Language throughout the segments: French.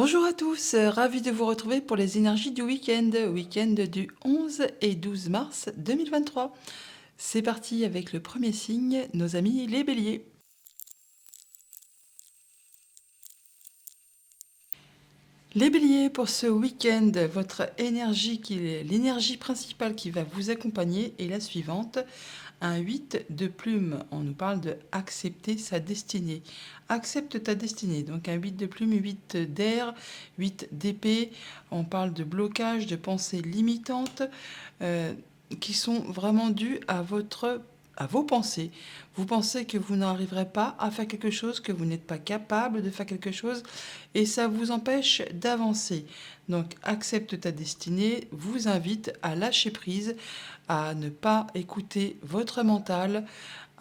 Bonjour à tous, ravi de vous retrouver pour les énergies du week-end du 11 et 12 mars 2023. C'est parti avec le premier signe, nos amis les béliers. Les béliers, pour ce week-end, votre énergie, l'énergie principale qui va vous accompagner est la suivante. Un 8 de plume, on nous parle de accepter sa destinée. Accepte ta destinée, donc un 8 de plume, 8 d'air, 8 d'épée, on parle de blocage, de pensées limitantes euh, qui sont vraiment dues à vos pensées. Vous pensez que vous n'arriverez pas à faire quelque chose, que vous n'êtes pas capable de faire quelque chose, et ça vous empêche d'avancer. Donc accepte ta destinée vous invite à lâcher prise, à ne pas écouter votre mental,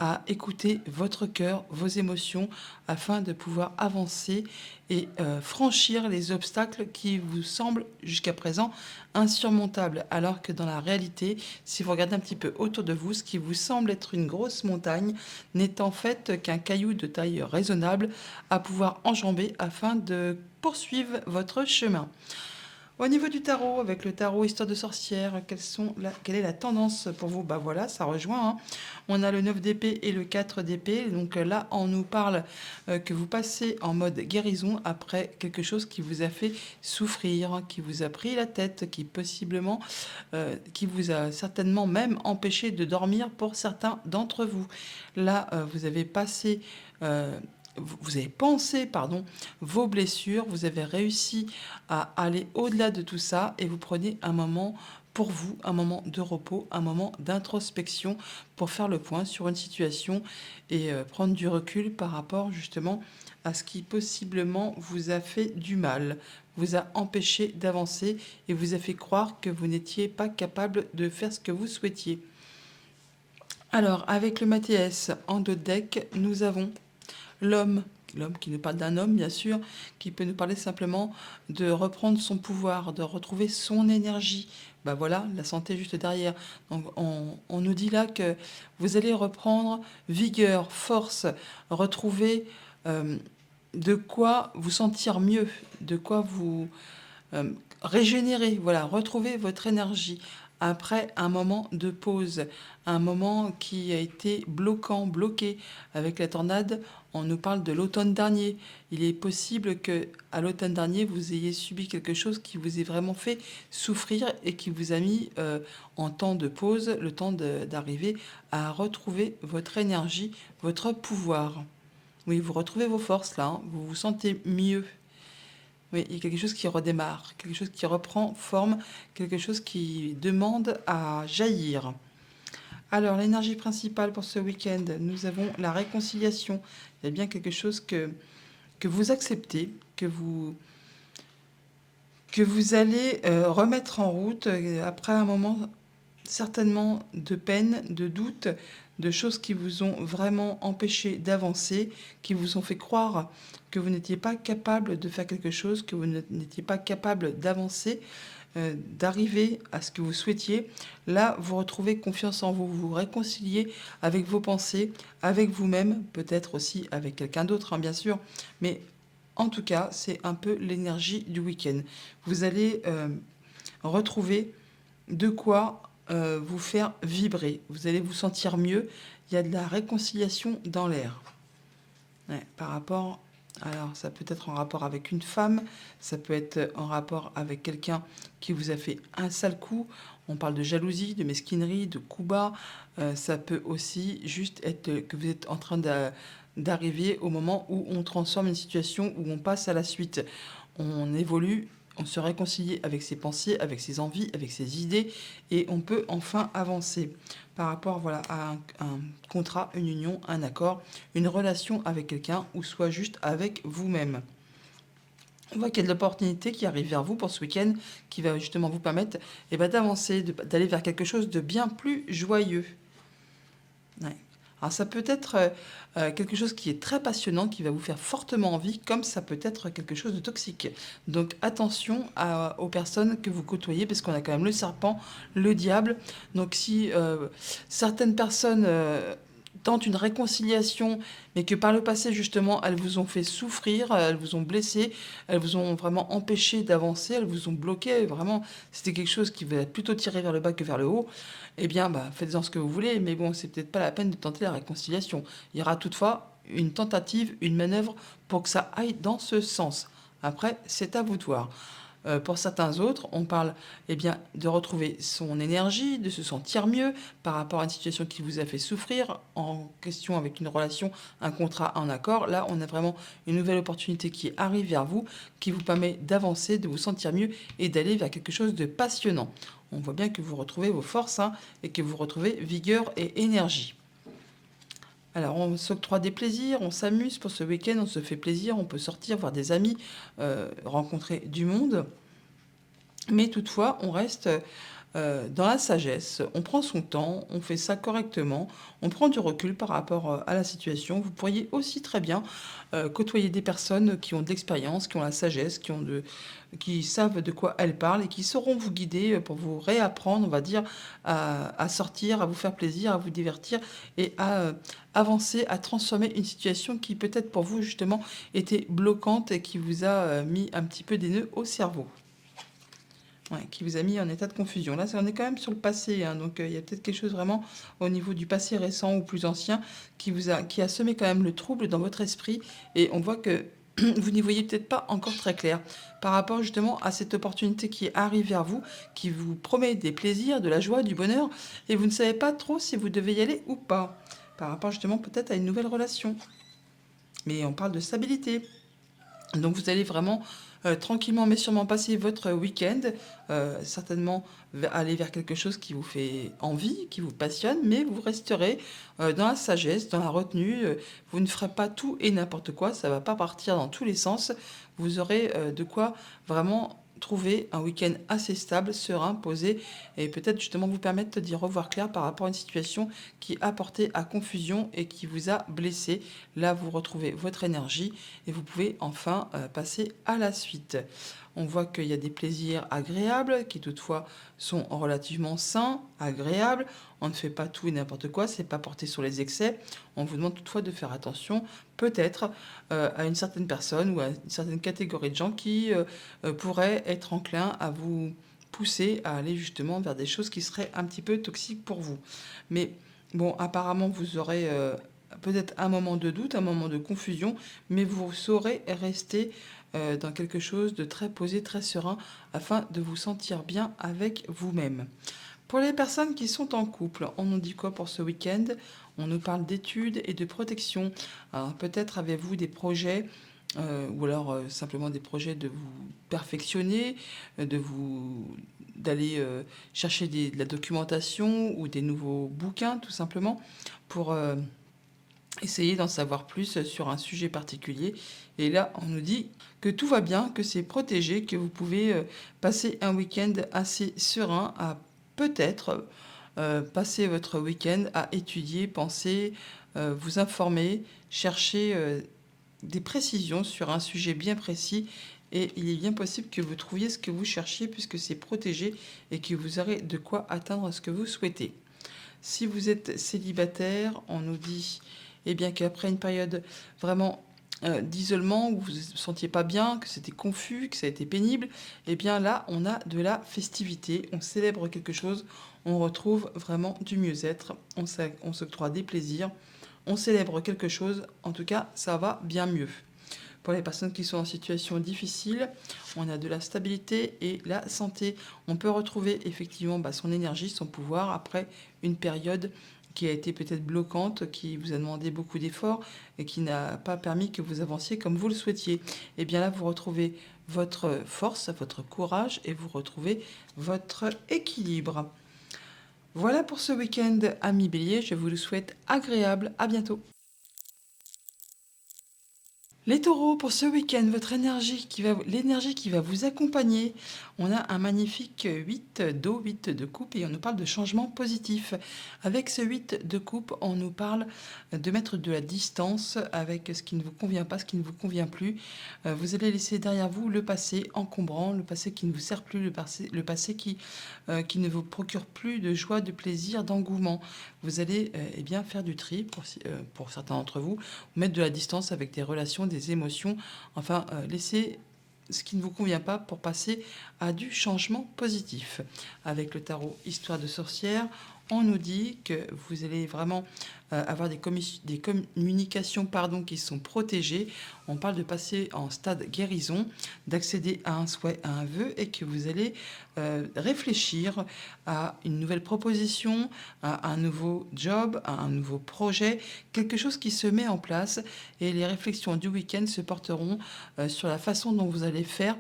à écouter votre cœur, vos émotions, afin de pouvoir avancer et franchir les obstacles qui vous semblent jusqu'à présent insurmontables. Alors que dans la réalité, si vous regardez un petit peu autour de vous, ce qui vous semble être une grosse montagne n'est en fait qu'un caillou de taille raisonnable à pouvoir enjamber afin de poursuivre votre chemin. Au niveau du tarot, avec le tarot Histoire de sorcière, quelle est la tendance pour vous? Bah voilà, ça rejoint, hein. On a le 9 d'épée et le 4 d'épée. Donc là, on nous parle que vous passez en mode guérison après quelque chose qui vous a fait souffrir, qui vous a pris la tête, qui vous a certainement même empêché de dormir pour certains d'entre vous. Là, vous avez passé... vous avez pensé, pardon, vos blessures, vous avez réussi à aller au-delà de tout ça et vous prenez un moment pour vous, un moment de repos, un moment d'introspection pour faire le point sur une situation et prendre du recul par rapport justement à ce qui possiblement vous a fait du mal, vous a empêché d'avancer et vous a fait croire que vous n'étiez pas capable de faire ce que vous souhaitiez. Alors, avec le Mathias en deux decks, nous avons l'homme, l'homme qui nous parle d'un homme, bien sûr, qui peut nous parler simplement de reprendre son pouvoir, de retrouver son énergie. Ben voilà, la santé juste derrière. Donc, on nous dit là que vous allez reprendre vigueur, force, retrouver de quoi vous sentir mieux, de quoi vous euh, régénérer, voilà, retrouver votre énergie après un moment de pause, un moment qui a été bloquant, bloqué avec la tornade. On nous parle de l'automne dernier. Il est possible que à l'automne dernier, vous ayez subi quelque chose qui vous ait vraiment fait souffrir et qui vous a mis en temps de pause, le temps d'arriver à retrouver votre énergie, votre pouvoir. Oui, vous retrouvez vos forces là, hein, vous vous sentez mieux. Oui, il y a quelque chose qui redémarre, quelque chose qui reprend forme, quelque chose qui demande à jaillir. Alors, l'énergie principale pour ce week-end, nous avons la réconciliation. Il y a bien quelque chose que vous acceptez, que vous allez remettre en route après un moment certainement de peine, de doute, de choses qui vous ont vraiment empêché d'avancer, qui vous ont fait croire que vous n'étiez pas capable de faire quelque chose, que vous n'étiez pas capable d'avancer, d'arriver à ce que vous souhaitiez. Là, vous retrouvez confiance en vous, vous vous réconciliez avec vos pensées, avec vous-même, peut-être aussi avec quelqu'un d'autre, hein, bien sûr, mais en tout cas, c'est un peu l'énergie du week-end. Vous allez retrouver de quoi vous faire vibrer. Vous allez vous sentir mieux. Il y a de la réconciliation dans l'air. Ouais, par rapport, alors ça peut être en rapport avec une femme, ça peut être en rapport avec quelqu'un qui vous a fait un sale coup. On parle de jalousie, de mesquinerie, de coups bas. Ça peut aussi juste être que vous êtes en train d'arriver au moment où on transforme une situation, où on passe à la suite. On évolue, on se réconcilie avec ses pensées, avec ses envies, avec ses idées, et on peut enfin avancer par rapport voilà, à un contrat, une union, un accord, une relation avec quelqu'un, ou soit juste avec vous-même. On voit qu'il y a de l'opportunité qui arrive vers vous pour ce week-end, qui va justement vous permettre d'avancer, d'aller vers quelque chose de bien plus joyeux. Ouais. Alors ça peut être quelque chose qui est très passionnant, qui va vous faire fortement envie, comme ça peut être quelque chose de toxique. Donc attention aux personnes que vous côtoyez, parce qu'on a quand même le serpent, le diable. Donc si certaines personnes tentent une réconciliation, mais que par le passé, justement, elles vous ont fait souffrir, elles vous ont blessé, elles vous ont vraiment empêché d'avancer, elles vous ont bloqué, vraiment, c'était quelque chose qui va plutôt tirer vers le bas que vers le haut, eh bien, bah, faites-en ce que vous voulez, mais bon, c'est peut-être pas la peine de tenter la réconciliation. Il y aura toutefois une tentative, une manœuvre pour que ça aille dans ce sens. Après, c'est à vous de voir. Pour certains autres, on parle eh bien, de retrouver son énergie, de se sentir mieux par rapport à une situation qui vous a fait souffrir, en question avec une relation, un contrat, un accord. Là, on a vraiment une nouvelle opportunité qui arrive vers vous, qui vous permet d'avancer, de vous sentir mieux et d'aller vers quelque chose de passionnant. On voit bien que vous retrouvez vos forces et que vous retrouvez vigueur et énergie. Alors, on s'octroie des plaisirs, on s'amuse pour ce week-end, on se fait plaisir, on peut sortir, voir des amis, rencontrer du monde. Mais toutefois, on reste dans la sagesse, on prend son temps, on fait ça correctement, on prend du recul par rapport à la situation. Vous pourriez aussi très bien côtoyer des personnes qui ont de l'expérience, qui ont la sagesse, qui savent de quoi elles parlent et qui sauront vous guider pour vous réapprendre, on va dire, à sortir, à vous faire plaisir, à vous divertir et à avancer, à transformer une situation qui peut-être pour vous justement était bloquante et qui vous a mis un petit peu des nœuds au cerveau. Ouais, qui vous a mis en état de confusion. Là, on est quand même sur le passé, donc il y a peut-être quelque chose vraiment au niveau du passé récent ou plus ancien qui a semé quand même le trouble dans votre esprit. Et on voit que vous n'y voyez peut-être pas encore très clair par rapport justement à cette opportunité qui arrive vers vous, qui vous promet des plaisirs, de la joie, du bonheur, et vous ne savez pas trop si vous devez y aller ou pas, par rapport justement peut-être à une nouvelle relation. Mais on parle de stabilité. Donc vous allez vraiment tranquillement mais sûrement passer votre week-end, certainement aller vers quelque chose qui vous fait envie, qui vous passionne, mais vous resterez dans la sagesse, dans la retenue. Vous ne ferez pas tout et n'importe quoi, ça ne va pas partir dans tous les sens. Vous aurez de quoi vraiment trouver un week-end assez stable, serein, posé, et peut-être justement vous permettre d'y revoir clair par rapport à une situation qui a porté à confusion et qui vous a blessé. Là, vous retrouvez votre énergie et vous pouvez enfin passer à la suite. On voit qu'il y a des plaisirs agréables qui toutefois sont relativement sains, agréables. On ne fait pas tout et n'importe quoi, c'est pas porté sur les excès. On vous demande toutefois de faire attention peut-être à une certaine personne ou à une certaine catégorie de gens qui pourraient être enclins à vous pousser à aller justement vers des choses qui seraient un petit peu toxiques pour vous. Mais bon, apparemment, vous aurez peut-être un moment de doute, un moment de confusion, mais vous saurez rester dans quelque chose de très posé, très serein, afin de vous sentir bien avec vous-même. Pour les personnes qui sont en couple, on nous dit quoi pour ce week-end? On nous parle d'études et de protection. Alors peut-être avez-vous des projets ou alors simplement des projets de vous perfectionner, d'aller chercher de la documentation ou des nouveaux bouquins tout simplement pour essayer d'en savoir plus sur un sujet particulier. Et là, on nous dit que tout va bien, que c'est protégé, que vous pouvez passer un week-end assez serein à peut-être passer votre week-end à étudier, penser, vous informer, chercher des précisions sur un sujet bien précis. Et il est bien possible que vous trouviez ce que vous cherchiez puisque c'est protégé et que vous aurez de quoi atteindre ce que vous souhaitez. Si vous êtes célibataire, on nous dit eh bien, qu'après une période vraiment d'isolement, où vous ne vous sentiez pas bien, que c'était confus, que ça a été pénible, eh bien là, on a de la festivité, on célèbre quelque chose, on retrouve vraiment du mieux-être, on s'octroie des plaisirs, on célèbre quelque chose, en tout cas, ça va bien mieux. Pour les personnes qui sont en situation difficile, on a de la stabilité et la santé. On peut retrouver effectivement son énergie, son pouvoir après une période qui a été peut-être bloquante, qui vous a demandé beaucoup d'efforts et qui n'a pas permis que vous avanciez comme vous le souhaitiez. Et bien là, vous retrouvez votre force, votre courage et vous retrouvez votre équilibre. Voilà pour ce week-end, amis Bélier. Je vous le souhaite agréable. À bientôt. Les taureaux, pour ce week-end, l'énergie qui va vous accompagner, on a un magnifique 8 d'eau, 8 de coupe, et on nous parle de changement positif. Avec ce 8 de coupe, on nous parle de mettre de la distance avec ce qui ne vous convient pas, ce qui ne vous convient plus. Vous allez laisser derrière vous le passé encombrant, le passé qui ne vous sert plus, le passé qui ne vous procure plus de joie, de plaisir, d'engouement. Vous allez eh bien, faire du tri pour certains d'entre vous, mettre de la distance avec des relations, des émotions, enfin laisser ce qui ne vous convient pas pour passer à du changement positif. Avec le tarot Histoire de sorcière, on nous dit que vous allez vraiment avoir des communications qui sont protégées. On parle de passer en stade guérison, d'accéder à un souhait, à un vœu, et que vous allez réfléchir à une nouvelle proposition, à un nouveau job, à un nouveau projet, quelque chose qui se met en place. Et les réflexions du week-end se porteront sur la façon dont vous allez faire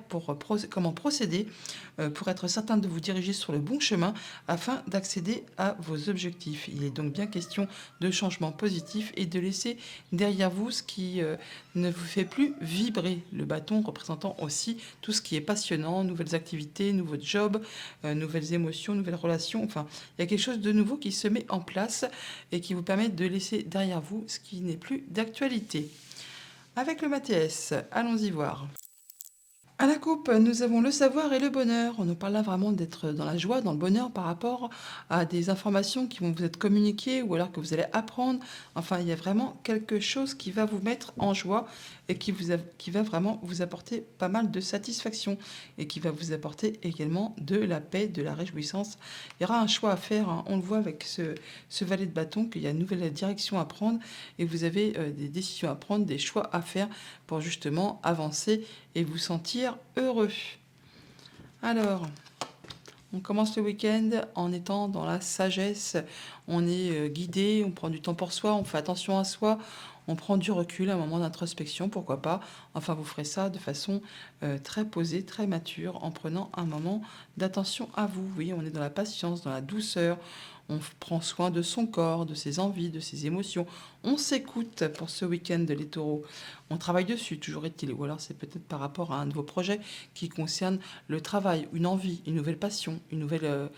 comment procéder pour être certain de vous diriger sur le bon chemin afin d'accéder à vos objectifs. Il est donc bien question de changement positif et de laisser derrière vous ce qui ne vous fait plus vibrer. Le bâton représentant aussi tout ce qui est passionnant, nouvelles activités, nouveaux jobs, nouvelles émotions, nouvelles relations. Enfin, il y a quelque chose de nouveau qui se met en place et qui vous permet de laisser derrière vous ce qui n'est plus d'actualité. Avec le Mathias, allons-y voir. À la coupe, nous avons le savoir et le bonheur. On nous parle là vraiment d'être dans la joie, dans le bonheur par rapport à des informations qui vont vous être communiquées ou alors que vous allez apprendre. Enfin, il y a vraiment quelque chose qui va vous mettre en joie et qui va vraiment vous apporter pas mal de satisfaction et qui va vous apporter également de la paix, de la réjouissance. Il y aura un choix à faire, hein. On le voit avec ce valet de bâton qu'il y a une nouvelle direction à prendre et vous avez des décisions à prendre, des choix à faire pour justement avancer et vous sentir heureux. Alors, on commence le week-end en étant dans la sagesse, on est guidé, on prend du temps pour soi, on fait attention à soi, on prend du recul, un moment d'introspection, pourquoi pas. Enfin, vous ferez ça de façon très posée, très mature, en prenant un moment d'attention à vous. Oui, on est dans la patience, dans la douceur, on prend soin de son corps, de ses envies, de ses émotions. On s'écoute pour ce week-end les taureaux. On travaille dessus, toujours est-il. Ou alors c'est peut-être par rapport à un nouveau projet qui concerne le travail, une envie, une nouvelle passion, une nouvelle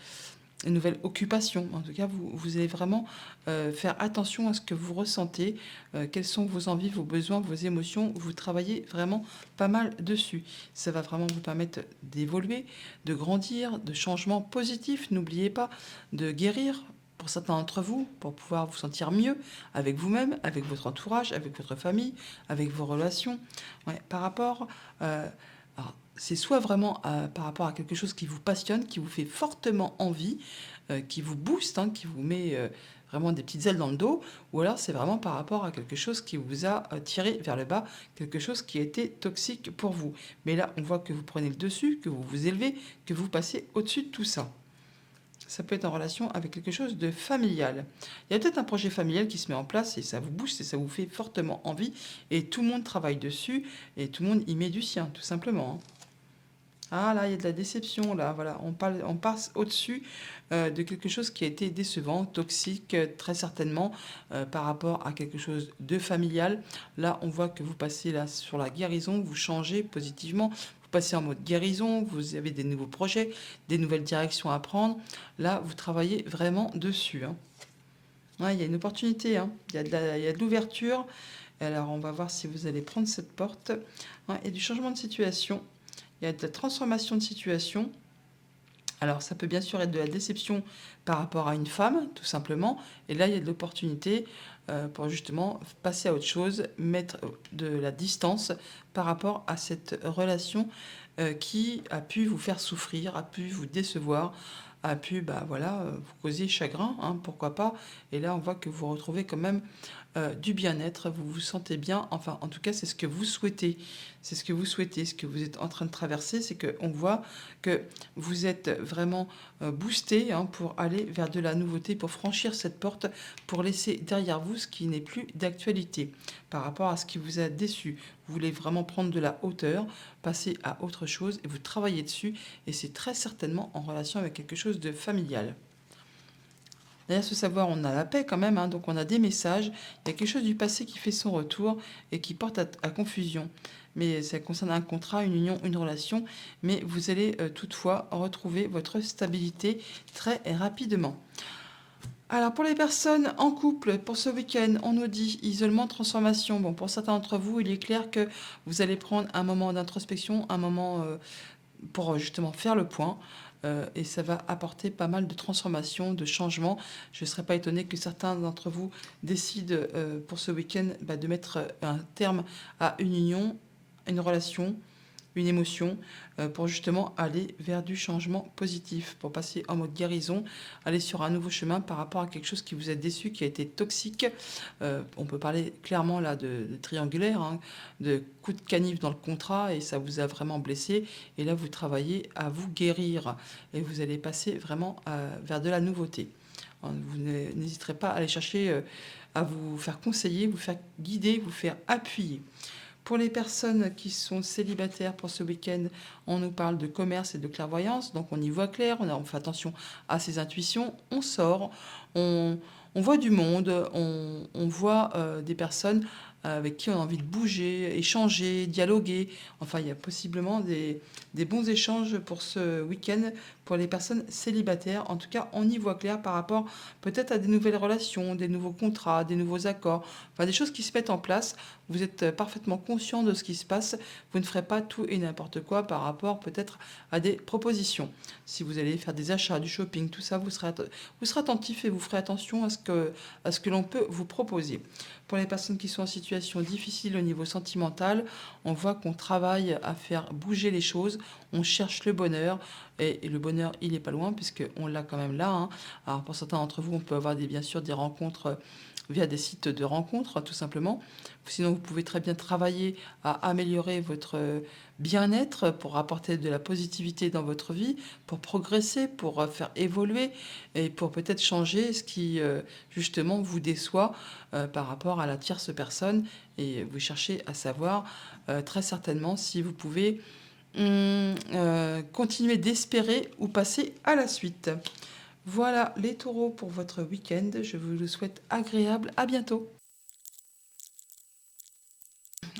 occupation. En tout cas, vous allez vraiment faire attention à ce que vous ressentez, quelles sont vos envies, vos besoins, vos émotions. Vous travaillez vraiment pas mal dessus. Ça va vraiment vous permettre d'évoluer, de grandir, de changements positifs. N'oubliez pas de guérir pour certains d'entre vous, pour pouvoir vous sentir mieux avec vous-même, avec votre entourage, avec votre famille, avec vos relations. Ouais, par rapport... alors, c'est soit vraiment par rapport à quelque chose qui vous passionne, qui vous fait fortement envie, qui vous booste, hein, qui vous met vraiment des petites ailes dans le dos, ou alors c'est vraiment par rapport à quelque chose qui vous a tiré vers le bas, quelque chose qui a été toxique pour vous. Mais là, on voit que vous prenez le dessus, que vous vous élevez, que vous passez au-dessus de tout ça. Ça peut être en relation avec quelque chose de familial. Il y a peut-être un projet familial qui se met en place et ça vous booste et ça vous fait fortement envie et tout le monde travaille dessus et tout le monde y met du sien, tout simplement, hein. Ah là, il y a de la déception, là, voilà, on passe au-dessus de quelque chose qui a été décevant, toxique, très certainement, par rapport à quelque chose de familial. Là, on voit que vous passez là sur la guérison, vous changez positivement, vous passez en mode guérison, vous avez des nouveaux projets, des nouvelles directions à prendre. Là, vous travaillez vraiment dessus, hein. Ouais, il y a une opportunité, hein. Il y a de l'ouverture. Alors, on va voir si vous allez prendre cette porte. Ouais, il y a du changement de situation. Il y a de la transformation de situation. Alors, ça peut bien sûr être de la déception par rapport à une femme, tout simplement. Et là, il y a de l'opportunité pour justement passer à autre chose, mettre de la distance par rapport à cette relation qui a pu vous faire souffrir, a pu vous décevoir, a pu vous causer chagrin, hein, pourquoi pas. Et là, on voit que vous retrouvez quand même du bien-être, vous vous sentez bien, enfin en tout cas c'est ce que vous souhaitez, c'est ce que vous souhaitez, ce que vous êtes en train de traverser, c'est qu'on voit que vous êtes vraiment boosté, hein, pour aller vers de la nouveauté, pour franchir cette porte, pour laisser derrière vous ce qui n'est plus d'actualité par rapport à ce qui vous a déçu. Vous voulez vraiment prendre de la hauteur, passer à autre chose et vous travaillez dessus et c'est très certainement en relation avec quelque chose de familial. Derrière ce savoir, on a la paix quand même, hein, donc on a des messages. Il y a quelque chose du passé qui fait son retour et qui porte à confusion. Mais ça concerne un contrat, une union, une relation. Mais vous allez toutefois retrouver votre stabilité très rapidement. Alors pour les personnes en couple, pour ce week-end, on nous dit isolement, transformation. Bon, pour certains d'entre vous, il est clair que vous allez prendre un moment d'introspection, un moment pour justement faire le point. Et ça va apporter pas mal de transformations, de changements. Je ne serais pas étonnée que certains d'entre vous décident pour ce week-end de mettre un terme à une union, une relation, une émotion, pour justement aller vers du changement positif, pour passer en mode guérison, aller sur un nouveau chemin par rapport à quelque chose qui vous a déçu, qui a été toxique. On peut parler clairement là de triangulaire, hein, de coup de canif dans le contrat, et ça vous a vraiment blessé. Et là, vous travaillez à vous guérir, et vous allez passer vraiment vers de la nouveauté. Vous n'hésiterez pas à aller chercher, à vous faire conseiller, vous faire guider, vous faire appuyer. Pour les personnes qui sont célibataires pour ce week-end, on nous parle de commerce et de clairvoyance, donc on y voit clair, on fait attention à ses intuitions, on sort, on, on voit du monde, on voit des personnes avec qui on a envie de bouger, échanger, dialoguer. Enfin, il y a possiblement des bons échanges pour ce week-end pour les personnes célibataires. En tout cas, on y voit clair par rapport peut-être à des nouvelles relations, des nouveaux contrats, des nouveaux accords, enfin des choses qui se mettent en place. Vous êtes parfaitement conscient de ce qui se passe. Vous ne ferez pas tout et n'importe quoi par rapport peut-être à des propositions. Si vous allez faire des achats, du shopping, tout ça, vous serez attentif et vous ferez attention à ce que l'on peut vous proposer. Pour les personnes qui sont en situation difficile au niveau sentimental, on voit qu'on travaille à faire bouger les choses, on cherche le bonheur, et le bonheur, il n'est pas loin, puisqu'on l'a quand même là, hein. Alors pour certains d'entre vous, on peut avoir bien sûr des rencontres via des sites de rencontres, tout simplement. Sinon, vous pouvez très bien travailler à améliorer votre bien-être pour apporter de la positivité dans votre vie, pour progresser, pour faire évoluer et pour peut-être changer ce qui, justement, vous déçoit par rapport à la tierce personne. Et vous cherchez à savoir très certainement si vous pouvez continuer d'espérer ou passer à la suite. Voilà les taureaux pour votre week-end. Je vous le souhaite agréable. À bientôt.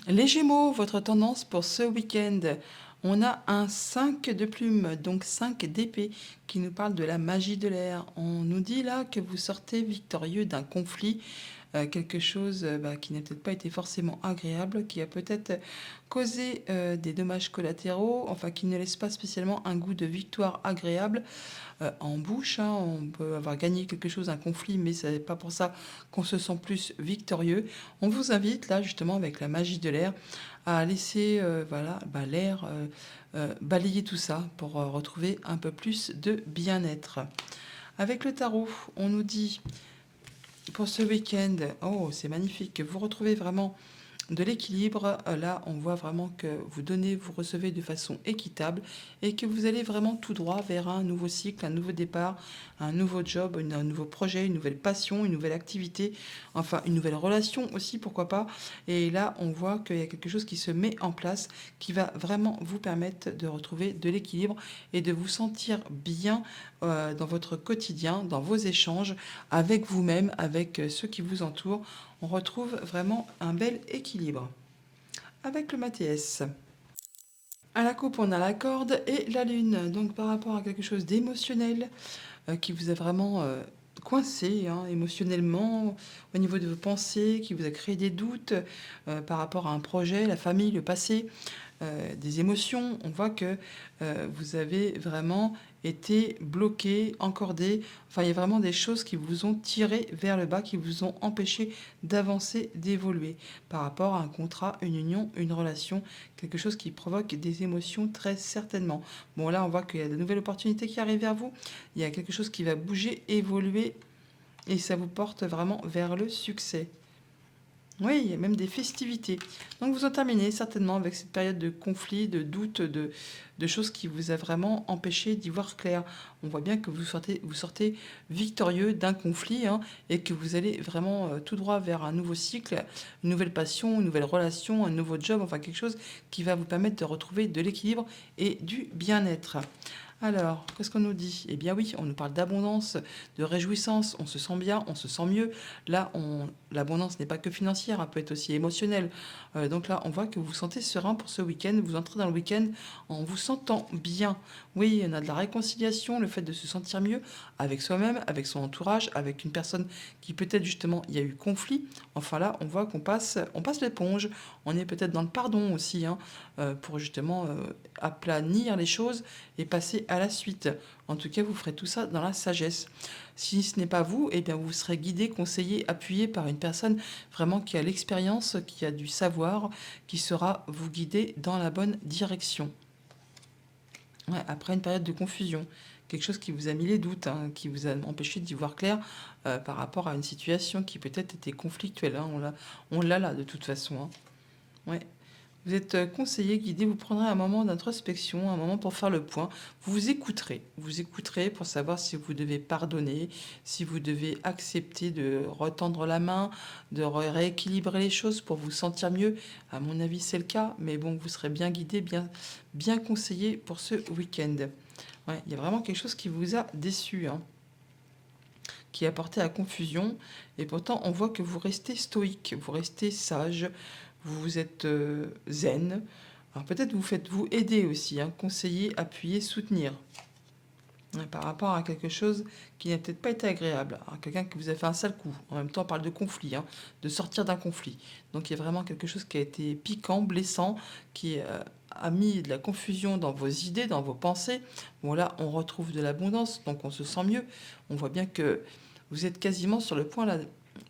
Les Gémeaux, votre tendance pour ce week-end. On a un 5 de plumes, donc 5 d'épée, qui nous parle de la magie de l'air. On nous dit là que vous sortez victorieux d'un conflit, quelque chose qui n'a peut-être pas été forcément agréable, qui a peut-être causé des dommages collatéraux, enfin qui ne laisse pas spécialement un goût de victoire agréable en bouche, hein. On peut avoir gagné quelque chose, un conflit, mais ce n'est pas pour ça qu'on se sent plus victorieux. On vous invite là justement avec la magie de l'air à laisser l'air balayer tout ça pour retrouver un peu plus de bien-être. Avec le tarot, on nous dit pour ce week-end, oh c'est magnifique, vous retrouvez vraiment de l'équilibre. Là, on voit vraiment que vous donnez, vous recevez de façon équitable et que vous allez vraiment tout droit vers un nouveau cycle, un nouveau départ, un nouveau job, un nouveau projet, une nouvelle passion, une nouvelle activité, enfin une nouvelle relation aussi, pourquoi pas. Et là, on voit qu'il y a quelque chose qui se met en place qui va vraiment vous permettre de retrouver de l'équilibre et de vous sentir bien dans votre quotidien, dans vos échanges avec vous-même, avec ceux qui vous entourent. On retrouve vraiment un bel équilibre. Avec le Mathias. À la coupe, on a la corde et la lune. Donc par rapport à quelque chose d'émotionnel qui vous a vraiment coincé hein, émotionnellement au niveau de vos pensées, qui vous a créé des doutes par rapport à un projet, la famille, le passé, des émotions. On voit que vous avez vraiment été bloqué, encordé. Enfin, il y a vraiment des choses qui vous ont tiré vers le bas, qui vous ont empêché d'avancer, d'évoluer par rapport à un contrat, une union, une relation, quelque chose qui provoque des émotions très certainement. Bon, là, on voit qu'il y a de nouvelles opportunités qui arrivent vers vous. Il y a quelque chose qui va bouger, évoluer et ça vous porte vraiment vers le succès. Oui, il y a même des festivités. Donc vous en terminez certainement avec cette période de conflit, de doute, de choses qui vous a vraiment empêché d'y voir clair. On voit bien que vous sortez victorieux d'un conflit hein, et que vous allez vraiment tout droit vers un nouveau cycle, une nouvelle passion, une nouvelle relation, un nouveau job, enfin quelque chose qui va vous permettre de retrouver de l'équilibre et du bien-être. Alors, qu'est-ce qu'on nous dit? Eh bien oui, on nous parle d'abondance, de réjouissance, on se sent bien, on se sent mieux. Là, l'abondance n'est pas que financière, elle peut être aussi émotionnelle. Donc là, on voit que vous vous sentez serein pour ce week-end, vous entrez dans le week-end en vous sentant bien. Oui, on a de la réconciliation, le fait de se sentir mieux avec soi-même, avec son entourage, avec une personne qui peut-être justement, il y a eu conflit. Enfin là, on voit on passe l'éponge, on est peut-être dans le pardon aussi, hein, pour justement aplanir les choses et passer à la suite. En tout cas, vous ferez tout ça dans la sagesse. Si ce n'est pas vous, eh bien vous serez guidé, conseillé, appuyé par une personne vraiment qui a l'expérience, qui a du savoir, qui saura vous guider dans la bonne direction. Ouais, après une période de confusion, quelque chose qui vous a mis les doutes, hein, qui vous a empêché d'y voir clair par rapport à une situation qui peut-être était conflictuelle, hein. On l'a là de toute façon, hein. Ouais. Vous êtes conseillé, guidé, vous prendrez un moment d'introspection, un moment pour faire le point. Vous écouterez pour savoir si vous devez pardonner, si vous devez accepter de retendre la main, de rééquilibrer les choses pour vous sentir mieux. À mon avis, c'est le cas, mais bon, vous serez bien guidé, bien conseillé pour ce week-end. Ouais, il y a vraiment quelque chose qui vous a déçu, hein, qui a porté à confusion, et pourtant on voit que vous restez stoïque, vous restez sage, vous êtes zen. Alors peut-être vous faites-vous aider aussi, hein, conseiller, appuyer, soutenir, hein, par rapport à quelque chose qui n'a peut-être pas été agréable, à quelqu'un qui vous a fait un sale coup. En même temps, on parle de conflit, hein, de sortir d'un conflit. Donc il y a vraiment quelque chose qui a été piquant, blessant, qui a mis de la confusion dans vos idées, dans vos pensées. Bon là, on retrouve de l'abondance, donc on se sent mieux. On voit bien que vous êtes quasiment sur le point là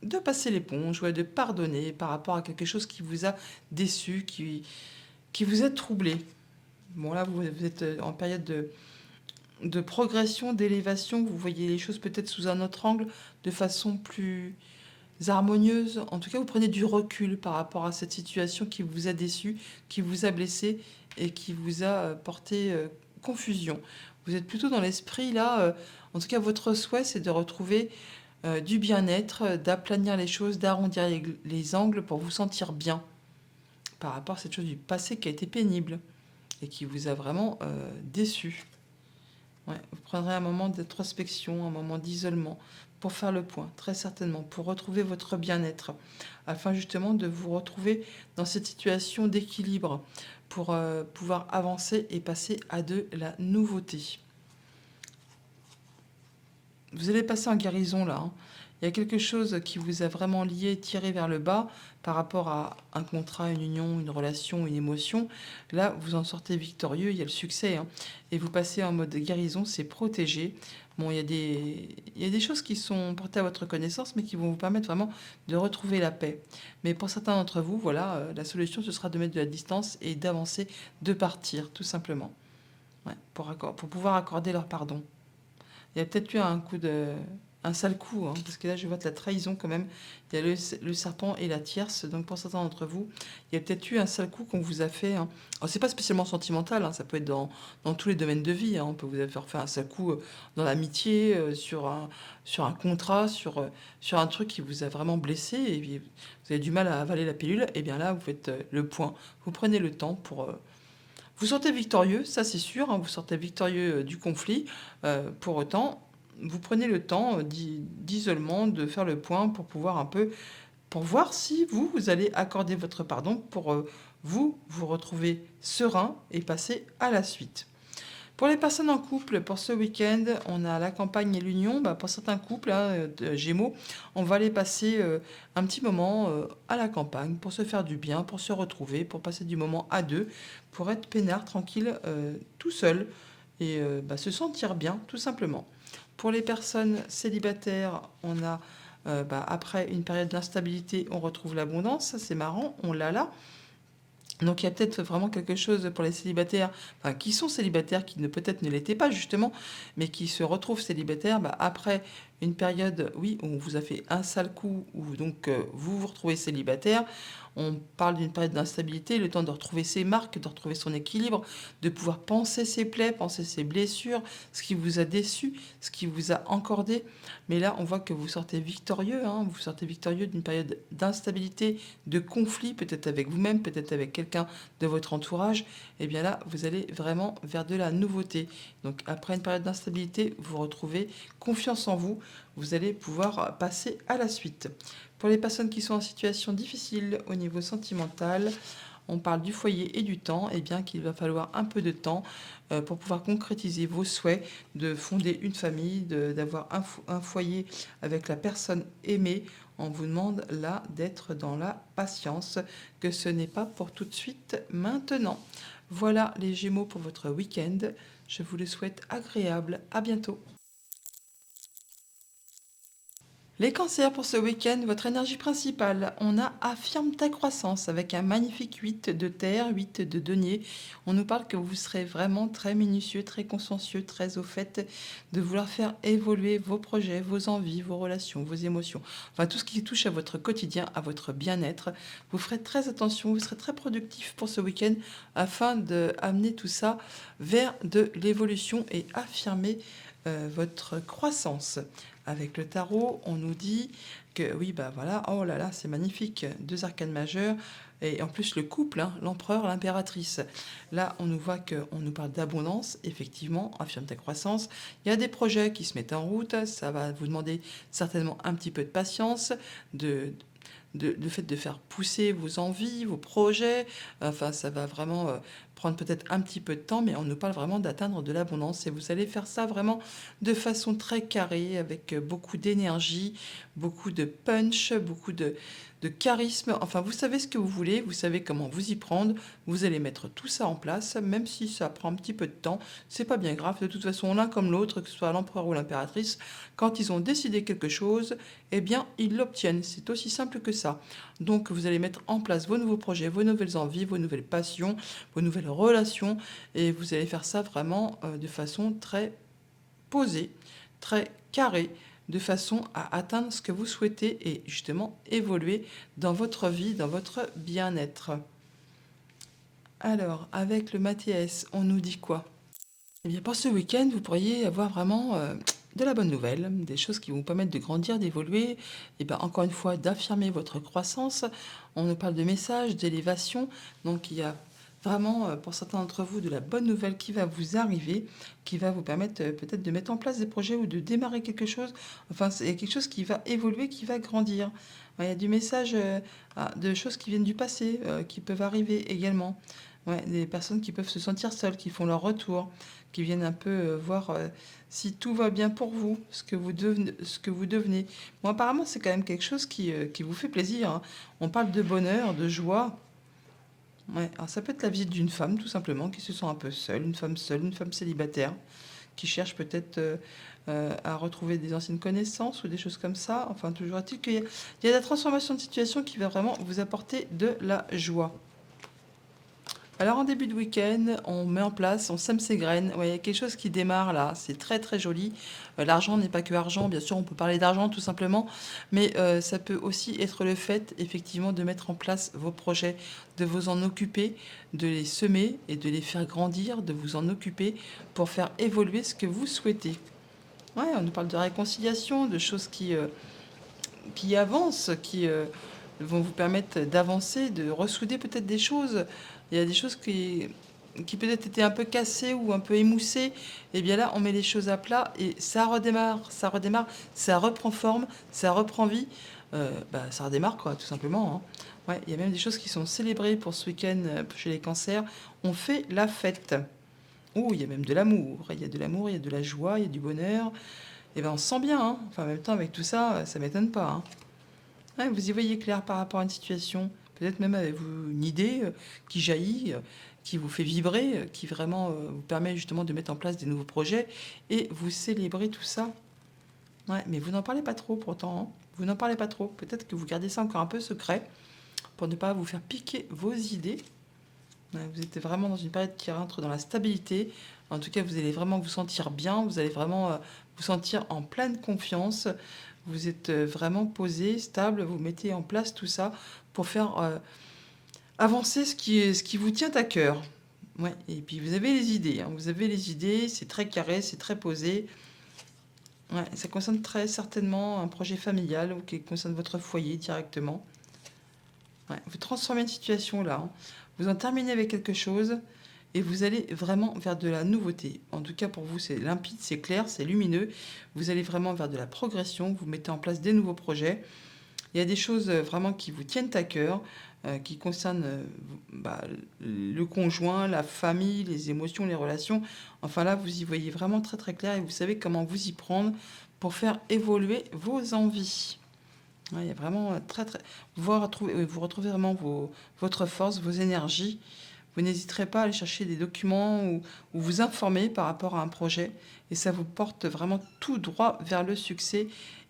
de passer l'éponge, ouais, de pardonner par rapport à quelque chose qui vous a déçu, qui vous a troublé. Bon là, vous êtes en période de progression, d'élévation, vous voyez les choses peut-être sous un autre angle, de façon plus harmonieuse. En tout cas, vous prenez du recul par rapport à cette situation qui vous a déçu, qui vous a blessé et qui vous a porté confusion. Vous êtes plutôt dans l'esprit là, en tout cas votre souhait c'est de retrouver du bien-être, d'aplanir les choses, d'arrondir les angles pour vous sentir bien par rapport à cette chose du passé qui a été pénible et qui vous a vraiment déçu. Ouais, vous prendrez un moment d'introspection, un moment d'isolement pour faire le point, très certainement, pour retrouver votre bien-être, afin justement de vous retrouver dans cette situation d'équilibre, pour pouvoir avancer et passer à de la nouveauté. Vous allez passer en guérison là, hein. Il y a quelque chose qui vous a vraiment lié, tiré vers le bas par rapport à un contrat, une union, une relation, une émotion. Là, vous en sortez victorieux, il y a le succès, hein. Et vous passez en mode guérison, c'est protégé. Bon, il y a des choses qui sont portées à votre connaissance, mais qui vont vous permettre vraiment de retrouver la paix. Mais pour certains d'entre vous, voilà, la solution, ce sera de mettre de la distance et d'avancer, de partir, tout simplement. Ouais, pour pouvoir accorder leur pardon. Il y a peut-être eu un sale coup, hein, parce que là, je vois de la trahison quand même. Il y a le serpent et la tierce. Donc, pour certains d'entre vous, il y a peut-être eu un sale coup qu'on vous a fait, hein. Alors, c'est pas spécialement sentimental, hein, ça peut être dans tous les domaines de vie, hein. On peut vous avoir fait un sale coup dans l'amitié, sur un contrat, sur un truc qui vous a vraiment blessé, et puis vous avez du mal à avaler la pilule. Et bien là, vous faites le point. Vous prenez le temps pour vous sortez victorieux, ça c'est sûr, hein, vous sortez victorieux du conflit. Pour autant, vous prenez le temps d'isolement, de faire le point pour pouvoir un peu, pour voir si vous allez accorder votre pardon pour vous retrouver serein et passer à la suite. Pour les personnes en couple, pour ce week-end, on a la campagne et l'union. Bah, pour certains couples, hein, de Gémeaux, on va aller passer un petit moment à la campagne pour se faire du bien, pour se retrouver, pour passer du moment à deux, pour être peinard, tranquille, tout seul et bah, se sentir bien, tout simplement. Pour les personnes célibataires, on a, bah, après une période d'instabilité, on retrouve l'abondance. Ça, c'est marrant, on l'a là. Donc il y a peut-être vraiment quelque chose pour les célibataires, enfin qui sont célibataires, qui ne peut-être ne l'étaient pas justement, mais qui se retrouvent célibataires bah, après une période, oui, où on vous a fait un sale coup, où donc vous vous retrouvez célibataire. On parle d'une période d'instabilité, le temps de retrouver ses marques, de retrouver son équilibre, de pouvoir penser ses plaies, penser ses blessures, ce qui vous a déçu, ce qui vous a encordé. Mais là, on voit que vous sortez victorieux, hein, vous sortez victorieux d'une période d'instabilité, de conflit, peut-être avec vous-même, peut-être avec quelqu'un de votre entourage. Et bien là, vous allez vraiment vers de la nouveauté. Donc après une période d'instabilité, vous retrouvez confiance en vous, vous allez pouvoir passer à la suite. Pour les personnes qui sont en situation difficile au niveau sentimental, on parle du foyer et du temps, et bien qu'il va falloir un peu de temps pour pouvoir concrétiser vos souhaits de fonder une famille, d'avoir un foyer avec la personne aimée. On vous demande là d'être dans la patience, que ce n'est pas pour tout de suite maintenant. Voilà les Gémeaux pour votre week-end. Je vous le souhaite agréable. À bientôt. Les cancers pour ce week-end, votre énergie principale, on a affirme ta croissance avec un magnifique 8 de terre, 8 de denier. On nous parle que vous serez vraiment très minutieux, très consciencieux, très au fait de vouloir faire évoluer vos projets, vos envies, vos relations, vos émotions. Enfin, tout ce qui touche à votre quotidien, à votre bien-être. Vous ferez très attention, vous serez très productif pour ce week-end afin d'amener tout ça vers de l'évolution et affirmer votre croissance. Avec le tarot, on nous dit que oui, bah voilà, oh là là, c'est magnifique, deux arcanes majeures, et en plus le couple, hein, l'empereur, l'impératrice. Là, on nous voit qu'on nous parle d'abondance, effectivement, affirme ta croissance. Il y a des projets qui se mettent en route, ça va vous demander certainement un petit peu de patience, le fait de faire pousser vos envies, vos projets. Enfin, ça va vraiment prendre peut-être un petit peu de temps, mais on nous parle vraiment d'atteindre de l'abondance. Et vous allez faire ça vraiment de façon très carrée, avec beaucoup d'énergie, beaucoup de punch, beaucoup de charisme. Enfin, vous savez ce que vous voulez, vous savez comment vous y prendre. Vous allez mettre tout ça en place, même si ça prend un petit peu de temps. C'est pas bien grave. De toute façon, l'un comme l'autre, que ce soit l'empereur ou l'impératrice, quand ils ont décidé quelque chose, eh bien, ils l'obtiennent. C'est aussi simple que ça. Donc, vous allez mettre en place vos nouveaux projets, vos nouvelles envies, vos nouvelles passions, vos nouvelles relations, et vous allez faire ça vraiment de façon très posée, très carrée, de façon à atteindre ce que vous souhaitez et justement évoluer dans votre vie, dans votre bien-être. Alors, avec le Mathias, on nous dit quoi? Eh bien, pour ce week-end, vous pourriez avoir vraiment de la bonne nouvelle, des choses qui vous permettent de grandir, d'évoluer, et bien encore une fois, d'affirmer votre croissance. On nous parle de messages, d'élévation, donc il y a vraiment pour certains d'entre vous de la bonne nouvelle qui va vous arriver, qui va vous permettre peut-être de mettre en place des projets ou de démarrer quelque chose. Enfin, c'est quelque chose qui va évoluer, qui va grandir. Ouais, il y a du message de choses qui viennent du passé, qui peuvent arriver également. Ouais, des personnes qui peuvent se sentir seules, qui font leur retour, qui viennent un peu voir si tout va bien pour vous, ce que vous devenez. Bon, apparemment, c'est quand même quelque chose qui vous fait plaisir, hein. On parle de bonheur, de joie. Ouais, alors ça peut être la visite d'une femme, tout simplement, qui se sent un peu seule, une femme célibataire, qui cherche peut-être à retrouver des anciennes connaissances ou des choses comme ça. Enfin, toujours est-il qu'il y a de la transformation de situation qui va vraiment vous apporter de la joie. Alors en début de week-end, on met en place, on sème ses graines. Ouais, il y a quelque chose qui démarre là, c'est très très joli. L'argent n'est pas que argent, bien sûr, on peut parler d'argent tout simplement, mais ça peut aussi être le fait effectivement de mettre en place vos projets, de vous en occuper, de les semer et de les faire grandir, de vous en occuper pour faire évoluer ce que vous souhaitez. Ouais, on nous parle de réconciliation, de choses qui avancent, qui vont vous permettre d'avancer, de ressouder peut-être des choses. Il y a des choses qui peut-être étaient un peu cassées ou un peu émoussées. Et bien là, on met les choses à plat et ça redémarre, ça reprend forme, ça reprend vie. Ça redémarre, quoi, tout simplement, hein. Ouais, il y a même des choses qui sont célébrées pour ce week-end chez les cancers. On fait la fête. Oh, il y a même de l'amour. Il y a de l'amour, il y a de la joie, il y a du bonheur. Et ben on se sent bien, hein. Enfin, en même temps, avec tout ça, ça m'étonne pas, hein. Ouais, vous y voyez clair par rapport à une situation, peut-être même avez-vous une idée qui jaillit, qui vous fait vibrer, qui vraiment vous permet justement de mettre en place des nouveaux projets et vous célébrez tout ça. Ouais, mais vous n'en parlez pas trop pourtant, hein. Vous n'en parlez pas trop. Peut-être que vous gardez ça encore un peu secret pour ne pas vous faire piquer vos idées. Ouais, vous êtes vraiment dans une période qui rentre dans la stabilité. En tout cas, vous allez vraiment vous sentir bien, vous allez vraiment vous sentir en pleine confiance. Vous êtes vraiment posé, stable, vous mettez en place tout ça pour faire avancer ce qui vous tient à cœur. Ouais, et puis vous avez les idées, hein, vous avez les idées, c'est très carré, c'est très posé. Ouais, ça concerne très certainement un projet familial ou qui concerne votre foyer directement. Ouais, vous transformez une situation là, hein. Vous en terminez avec quelque chose et vous allez vraiment vers de la nouveauté. En tout cas, pour vous, c'est limpide, c'est clair, c'est lumineux. Vous allez vraiment vers de la progression. Vous mettez en place des nouveaux projets. Il y a des choses vraiment qui vous tiennent à cœur, qui concernent bah, le conjoint, la famille, les émotions, les relations. Enfin là, vous y voyez vraiment très très clair et vous savez comment vous y prendre pour faire évoluer vos envies. Ouais, il y a vraiment très très. Vous retrouvez vraiment votre force, vos énergies. Vous n'hésiterez pas à aller chercher des documents ou vous informer par rapport à un projet. Et ça vous porte vraiment tout droit vers le succès.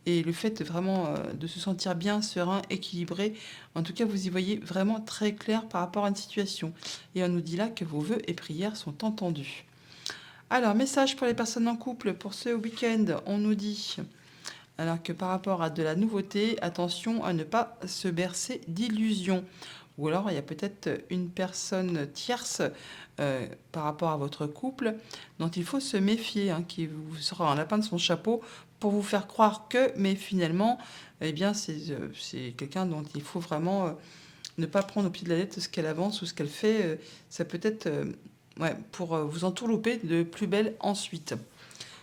Et le fait vraiment de se sentir bien, serein, équilibré, en tout cas, vous y voyez vraiment très clair par rapport à une situation. Et on nous dit là que vos vœux et prières sont entendus. Alors, message pour les personnes en couple pour ce week-end. On nous dit alors que par rapport à de la nouveauté, attention à ne pas se bercer d'illusions. Ou alors, il y a peut-être une personne tierce par rapport à votre couple dont il faut se méfier, hein, qui vous sera un lapin de son chapeau pour vous faire croire que, mais finalement, eh bien, c'est quelqu'un dont il faut vraiment ne pas prendre au pied de la lettre ce qu'elle avance ou ce qu'elle fait. Ça peut être ouais, pour vous entourlouper de plus belle ensuite.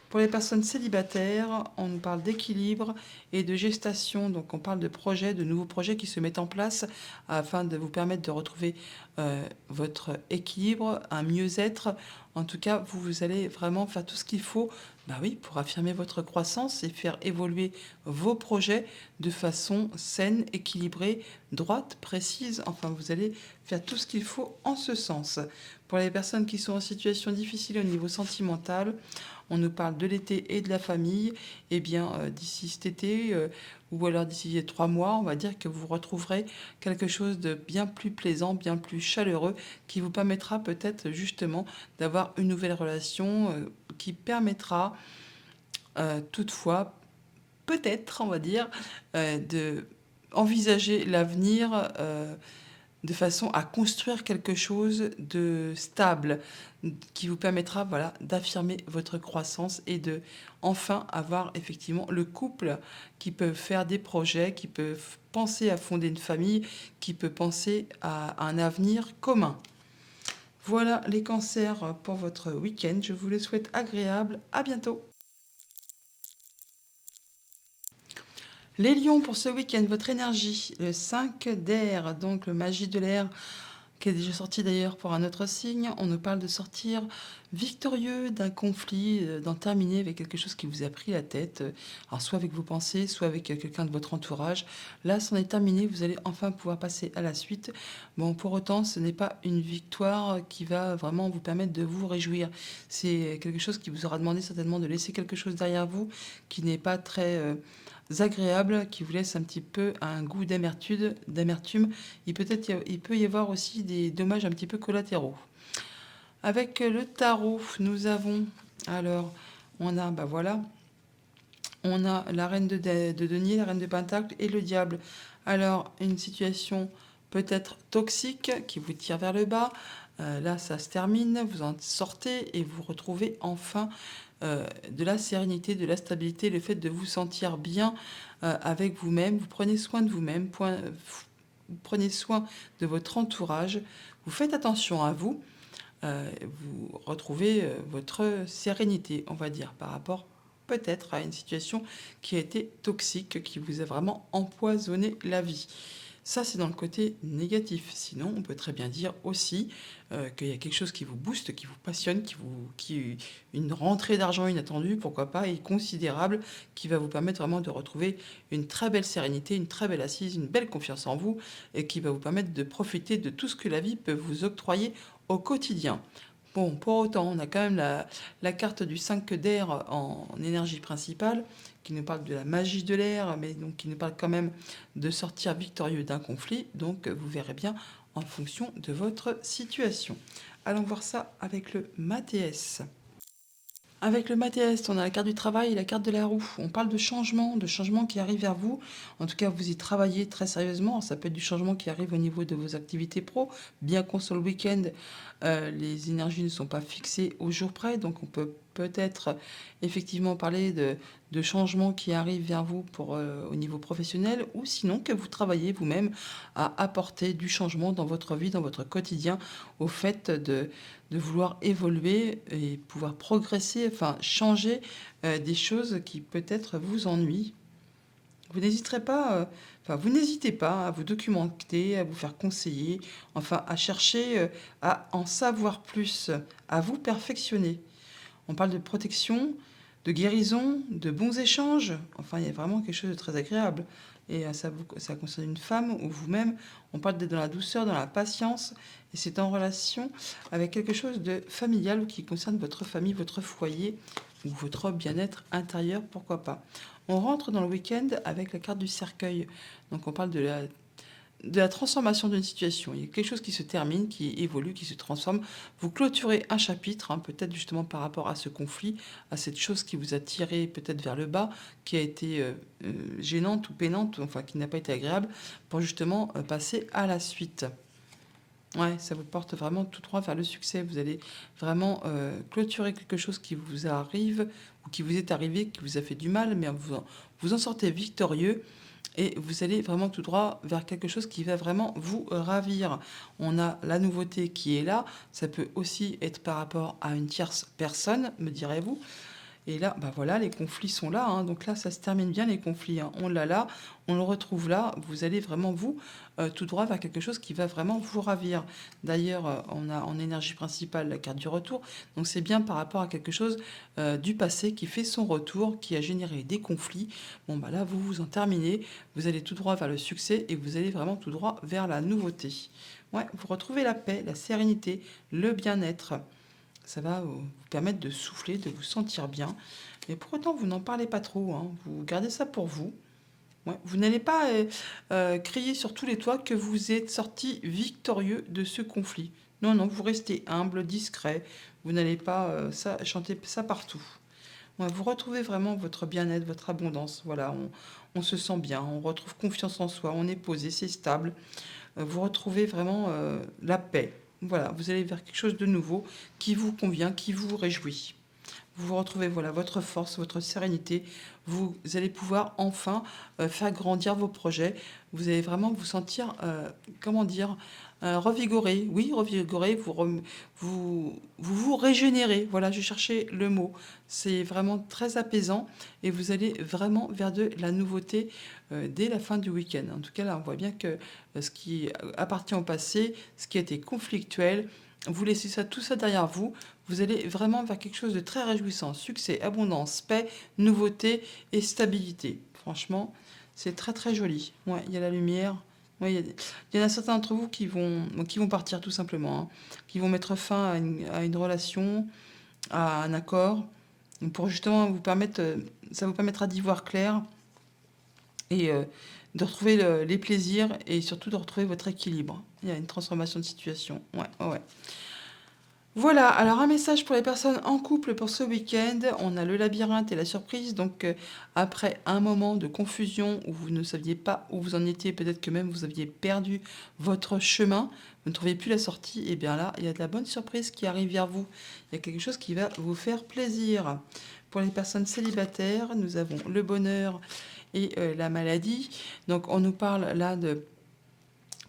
Pour les personnes célibataires, on nous parle d'équilibre et de gestation. Donc on parle de projets, de nouveaux projets qui se mettent en place afin de vous permettre de retrouver votre équilibre, un mieux-être. En tout cas, vous allez vraiment faire tout ce qu'il faut, bah oui, pour affirmer votre croissance et faire évoluer vos projets de façon saine, équilibrée, droite, précise. Enfin, vous allez faire tout ce qu'il faut en ce sens. Pour les personnes qui sont en situation difficile au niveau sentimental, on nous parle de l'été et de la famille. Eh bien, d'ici cet été, ou alors d'ici 3 mois, on va dire que vous retrouverez quelque chose de bien plus plaisant, bien plus chaleureux, qui vous permettra peut-être justement d'avoir une nouvelle relation qui permettra toutefois, peut-être, on va dire, de envisager l'avenir de façon à construire quelque chose de stable qui vous permettra voilà, d'affirmer votre croissance et de enfin avoir effectivement le couple qui peut faire des projets, qui peut penser à fonder une famille, qui peut penser à un avenir commun. Voilà les cancers pour votre week-end. Je vous le souhaite agréable. À bientôt. Les lions pour ce week-end, votre énergie, le 5 d'air, donc le magie de l'air, qui est déjà sorti d'ailleurs pour un autre signe. On nous parle de sortir victorieux d'un conflit, d'en terminer avec quelque chose qui vous a pris la tête, alors soit avec vos pensées, soit avec quelqu'un de votre entourage. Là, c'en est terminé, vous allez enfin pouvoir passer à la suite. Bon, pour autant, ce n'est pas une victoire qui va vraiment vous permettre de vous réjouir. C'est quelque chose qui vous aura demandé certainement de laisser quelque chose derrière vous qui n'est pas très agréable, qui vous laisse un petit peu un goût d'amertume. Il peut y avoir aussi des dommages un petit peu collatéraux. Avec le tarot, nous avons alors on a bah voilà, on a la reine de denier, la reine de pentacle et le diable. Alors une situation peut-être toxique qui vous tire vers le bas. Là, ça se termine, vous en sortez et vous retrouvez enfin de la sérénité, de la stabilité, le fait de vous sentir bien avec vous-même. Vous prenez soin de vous-même, vous prenez soin de votre entourage, vous faites attention à vous, vous retrouvez votre sérénité, on va dire, par rapport peut-être à une situation qui a été toxique, qui vous a vraiment empoisonné la vie. Ça, c'est dans le côté négatif. Sinon, on peut très bien dire aussi qu'il y a quelque chose qui vous booste, qui vous passionne, une rentrée d'argent inattendue, pourquoi pas, et considérable, qui va vous permettre vraiment de retrouver une très belle sérénité, une très belle assise, une belle confiance en vous, et qui va vous permettre de profiter de tout ce que la vie peut vous octroyer au quotidien. Bon, pour autant, on a quand même la carte du 5 d'air en énergie principale, qui nous parle de la magie de l'air, mais donc qui nous parle quand même de sortir victorieux d'un conflit. Donc, vous verrez bien en fonction de votre situation. Allons voir ça avec le Mathéès. Avec le Mathias, on a la carte du travail et la carte de la roue. On parle de changements qui arrivent vers vous. En tout cas, vous y travaillez très sérieusement. Ça peut être du changement qui arrive au niveau de vos activités pro. Bien qu'on soit le week-end, les énergies ne sont pas fixées au jour près. Donc, on peut peut-être effectivement parler de changements qui arrivent vers vous au niveau professionnel, ou sinon que vous travaillez vous-même à apporter du changement dans votre vie, dans votre quotidien, au fait de vouloir évoluer et pouvoir progresser, enfin changer des choses qui peut-être vous ennuient. Vous n'hésitez pas à vous documenter, à vous faire conseiller, enfin à chercher à en savoir plus, à vous perfectionner. On parle de protection, de guérison, de bons échanges. Enfin, il y a vraiment quelque chose de très agréable. Et ça concerne une femme ou vous-même. On parle d'être dans la douceur, dans la patience. Et c'est en relation avec quelque chose de familial qui concerne votre famille, votre foyer ou votre bien-être intérieur, pourquoi pas. On rentre dans le week-end avec la carte du cercueil. Donc on parle de la transformation d'une situation. Il y a quelque chose qui se termine, qui évolue, qui se transforme. Vous clôturez un chapitre, hein, peut-être justement par rapport à ce conflit, à cette chose qui vous a tiré peut-être vers le bas, qui a été gênante ou pénante, enfin qui n'a pas été agréable, pour justement passer à la suite. Ouais, ça vous porte vraiment tout droit vers le succès. Vous allez vraiment clôturer quelque chose qui vous arrive ou qui vous est arrivé, qui vous a fait du mal, mais vous en sortez victorieux et vous allez vraiment tout droit vers quelque chose qui va vraiment vous ravir. On a la nouveauté qui est là. Ça peut aussi être par rapport à une tierce personne, me direz-vous. Et là, bah voilà, les conflits sont là, hein. Donc là, ça se termine bien, les conflits, hein. On l'a là, on le retrouve là. Vous allez vraiment, vous, tout droit vers quelque chose qui va vraiment vous ravir. D'ailleurs, on a en énergie principale la carte du retour. Donc c'est bien par rapport à quelque chose du passé qui fait son retour, qui a généré des conflits. Bon, bah là, vous vous en terminez. Vous allez tout droit vers le succès et vous allez vraiment tout droit vers la nouveauté. Ouais, vous retrouvez la paix, la sérénité, le bien-être. Ça va vous permettre de souffler, de vous sentir bien. Mais pour autant, vous n'en parlez pas trop, hein. Vous gardez ça pour vous. Ouais. Vous n'allez pas crier sur tous les toits que vous êtes sorti victorieux de ce conflit. Non, non, vous restez humble, discret. Vous n'allez pas chanter ça partout. Ouais, vous retrouvez vraiment votre bien-être, votre abondance. Voilà, on se sent bien, on retrouve confiance en soi, on est posé, c'est stable. Vous retrouvez vraiment la paix. Voilà, vous allez vers quelque chose de nouveau qui vous convient, qui vous réjouit. Vous retrouvez voilà votre force, votre sérénité. Vous allez pouvoir enfin faire grandir vos projets. Vous allez vraiment vous sentir, comment dire, revigoré. Oui, revigoré. Vous régénérez. Voilà, je cherchais le mot. C'est vraiment très apaisant et vous allez vraiment vers de la nouveauté dès la fin du week-end. En tout cas, là, on voit bien que ce qui appartient au passé, ce qui a été conflictuel, vous laissez ça, tout ça derrière vous. Vous allez vraiment vers quelque chose de très réjouissant. Succès, abondance, paix, nouveauté et stabilité. Franchement, c'est très très joli. Ouais, il y a la lumière. Ouais, il y en a certains d'entre vous qui vont partir tout simplement, hein, qui vont mettre fin à une relation, à un accord, pour justement vous permettre, ça vous permettra d'y voir clair et de retrouver les plaisirs et surtout de retrouver votre équilibre. Il y a une transformation de situation. Ouais, ouais, ouais. Voilà, alors un message pour les personnes en couple pour ce week-end. On a le labyrinthe et la surprise. Donc, après un moment de confusion où vous ne saviez pas où vous en étiez, peut-être que même vous aviez perdu votre chemin, vous ne trouvez plus la sortie, et bien là, il y a de la bonne surprise qui arrive vers vous. Il y a quelque chose qui va vous faire plaisir. Pour les personnes célibataires, nous avons le bonheur et la maladie. Donc, on nous parle là de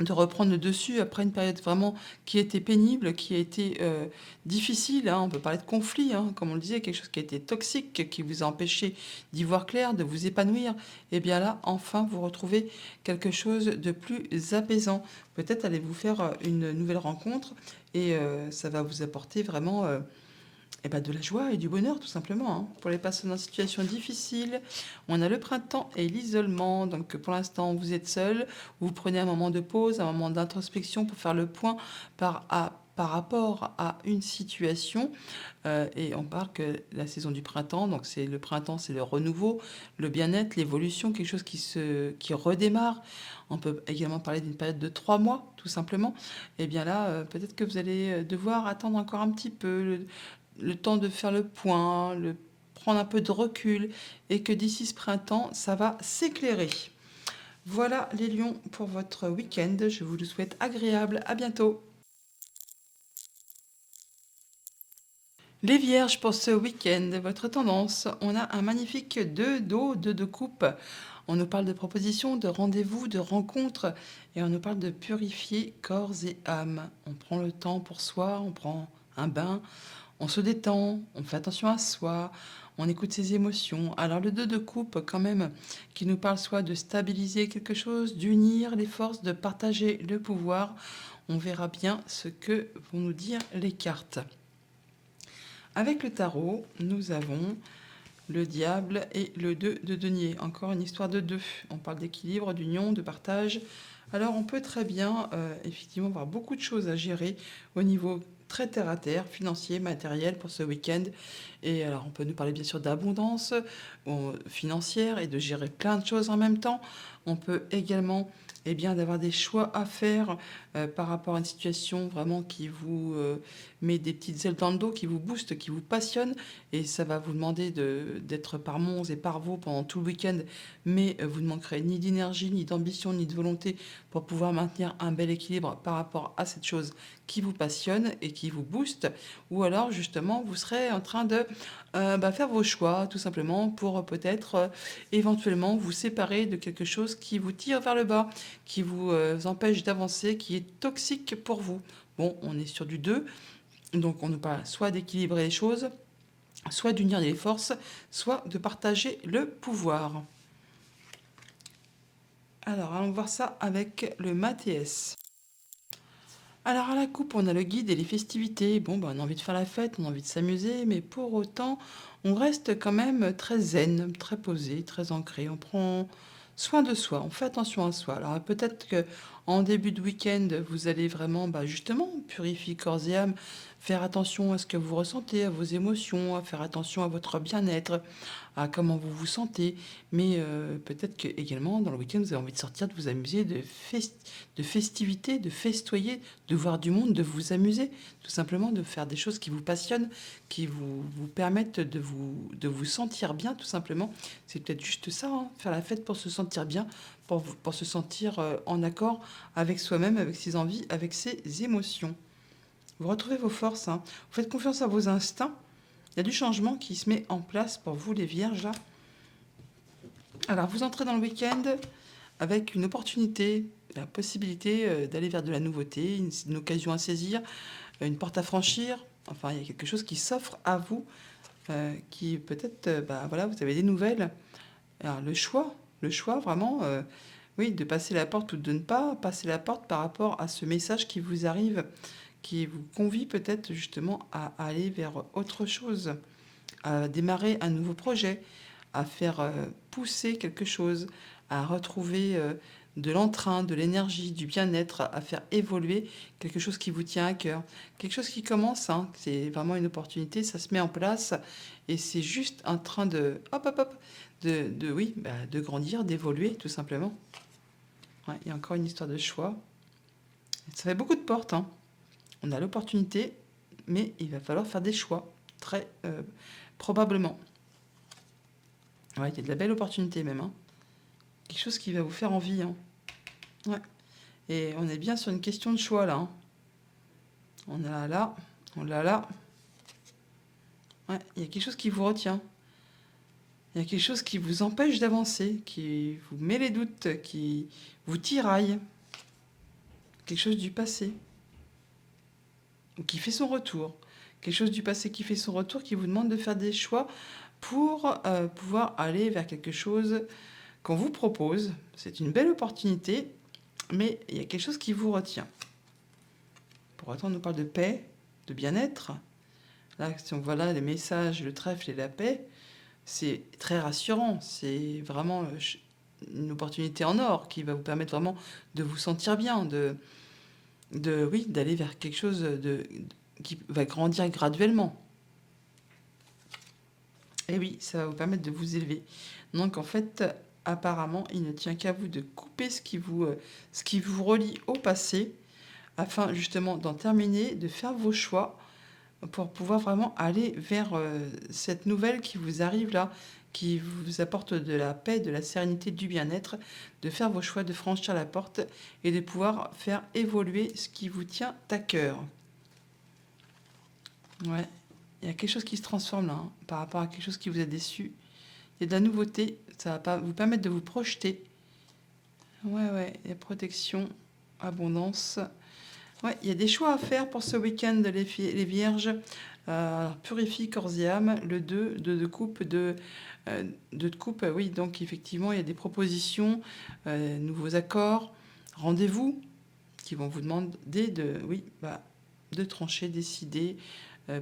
reprendre le dessus après une période vraiment qui était pénible, qui a été difficile, hein. On peut parler de conflit, hein, comme on le disait, quelque chose qui a été toxique, qui vous a empêché d'y voir clair, de vous épanouir. Et bien là, enfin, vous retrouvez quelque chose de plus apaisant. Peut-être allez-vous faire une nouvelle rencontre et ça va vous apporter vraiment eh ben, de la joie et du bonheur, tout simplement, hein. Pour les personnes en situation difficile, on a le printemps et l'isolement. Donc, pour l'instant, vous êtes seul. Vous prenez un moment de pause, un moment d'introspection pour faire le point par rapport à une situation. Et on parle que la saison du printemps, donc c'est le printemps, c'est le renouveau, le bien-être, l'évolution, quelque chose qui redémarre. On peut également parler d'une période de 3 mois, tout simplement. Et bien là, peut-être que vous allez devoir attendre encore un petit peu le temps de faire le point, prendre un peu de recul et que d'ici ce printemps, ça va s'éclairer. Voilà les lions pour votre week-end. Je vous le souhaite agréable. À bientôt. Les vierges pour ce week-end, votre tendance, on a un magnifique 2 d'eau, 2 de coupe. On nous parle de propositions, de rendez-vous, de rencontres et on nous parle de purifier corps et âme. On prend le temps pour soi, on prend un bain, on se détend, on fait attention à soi, on écoute ses émotions. Alors le 2 de coupe quand même qui nous parle soit de stabiliser quelque chose, d'unir les forces, de partager le pouvoir. On verra bien ce que vont nous dire les cartes. Avec le tarot, nous avons le diable et le 2 de denier. Encore une histoire de deux. On parle d'équilibre, d'union, de partage. Alors on peut très bien effectivement avoir beaucoup de choses à gérer au niveau très terre à terre, financier, matériel pour ce week-end. Et alors on peut nous parler bien sûr d'abondance financière et de gérer plein de choses en même temps. On peut également d'avoir des choix à faire par rapport à une situation vraiment qui vous met des petites ailes dans le dos, qui vous booste, qui vous passionne. Et ça va vous demander d'être par monts et par vaux pendant tout le week-end. Mais vous ne manquerez ni d'énergie, ni d'ambition, ni de volonté pour pouvoir maintenir un bel équilibre par rapport à cette chose qui vous passionne et qui vous booste. Ou alors justement, vous serez en train de faire vos choix tout simplement pour peut-être éventuellement vous séparer de quelque chose qui vous tire vers le bas, qui vous empêche d'avancer, qui est toxique pour vous. Bon, on est sur du 2, donc on nous parle soit d'équilibrer les choses, soit d'unir les forces, soit de partager le pouvoir. Alors, allons voir ça avec le Mathias. Alors à la coupe, on a le guide et les festivités. Bon, on a envie de faire la fête, on a envie de s'amuser, mais pour autant, on reste quand même très zen, très posé, très ancré. On prend soin de soi, on fait attention à soi. Alors peut-être que en début de week-end, vous allez vraiment, justement, purifier corps et âme, faire attention à ce que vous ressentez, à vos émotions, à faire attention à votre bien-être, à comment vous vous sentez. Mais peut-être que également dans le week-end, vous avez envie de sortir, de vous amuser, de festivités, de festoyer, de voir du monde, de vous amuser, tout simplement de faire des choses qui vous passionnent, qui vous permettent de vous sentir bien, tout simplement. C'est peut-être juste ça, hein, faire la fête pour se sentir bien, pour se sentir en accord avec soi-même, avec ses envies, avec ses émotions. Vous retrouvez vos forces, hein. Vous faites confiance à vos instincts. Il y a du changement qui se met en place pour vous, les vierges, là. Alors, vous entrez dans le week-end avec une opportunité, la possibilité d'aller vers de la nouveauté, une occasion à saisir, une porte à franchir. Enfin, il y a quelque chose qui s'offre à vous, qui peut-être, voilà, vous avez des nouvelles. Alors, le choix vraiment, oui, de passer la porte ou de ne pas passer la porte par rapport à ce message qui vous arrive, qui vous convie peut-être justement à aller vers autre chose, à démarrer un nouveau projet, à faire pousser quelque chose, à retrouver de l'entrain, de l'énergie, du bien-être, à faire évoluer quelque chose qui vous tient à cœur. Quelque chose qui commence, hein, c'est vraiment une opportunité, ça se met en place et c'est juste en train de, hop, hop, hop, oui, de grandir, d'évoluer tout simplement. Ouais, il y a encore une histoire de choix. Ça fait beaucoup de portes, hein. On a l'opportunité, mais il va falloir faire des choix, très probablement. Ouais, il y a de la belle opportunité même, hein. Quelque chose qui va vous faire envie, hein. Ouais. Et on est bien sur une question de choix là, hein. On a là, on l'a là. Ouais, il y a quelque chose qui vous retient. Il y a quelque chose qui vous empêche d'avancer, qui vous met les doutes, qui vous tiraille. Quelque chose du passé. Ou qui fait son retour. Quelque chose du passé qui fait son retour, qui vous demande de faire des choix pour pouvoir aller vers quelque chose qu'on vous propose. C'est une belle opportunité, mais il y a quelque chose qui vous retient. Pour autant, on nous parle de paix, de bien-être. Là, si on voit là les messages, le trèfle et la paix, c'est très rassurant. C'est vraiment une opportunité en or qui va vous permettre vraiment de vous sentir bien, oui, d'aller vers quelque chose qui va grandir graduellement. Et oui, ça va vous permettre de vous élever. Donc en fait, apparemment, il ne tient qu'à vous de couper ce qui vous relie au passé, afin justement d'en terminer, de faire vos choix pour pouvoir vraiment aller vers cette nouvelle qui vous arrive là, qui vous apporte de la paix, de la sérénité, du bien-être, de faire vos choix, de franchir la porte et de pouvoir faire évoluer ce qui vous tient à cœur. Ouais, il y a quelque chose qui se transforme là, hein, par rapport à quelque chose qui vous a déçu. Il y a de la nouveauté, ça va pas vous permettre de vous projeter. Ouais, il y a protection, abondance. Ouais, il y a des choix à faire pour ce week-end, les vierges. Alors, purifie corps et âme, le 2 de coupe, de coupe, oui, donc effectivement, il y a des propositions, nouveaux accords, rendez-vous qui vont vous demander de trancher, décider,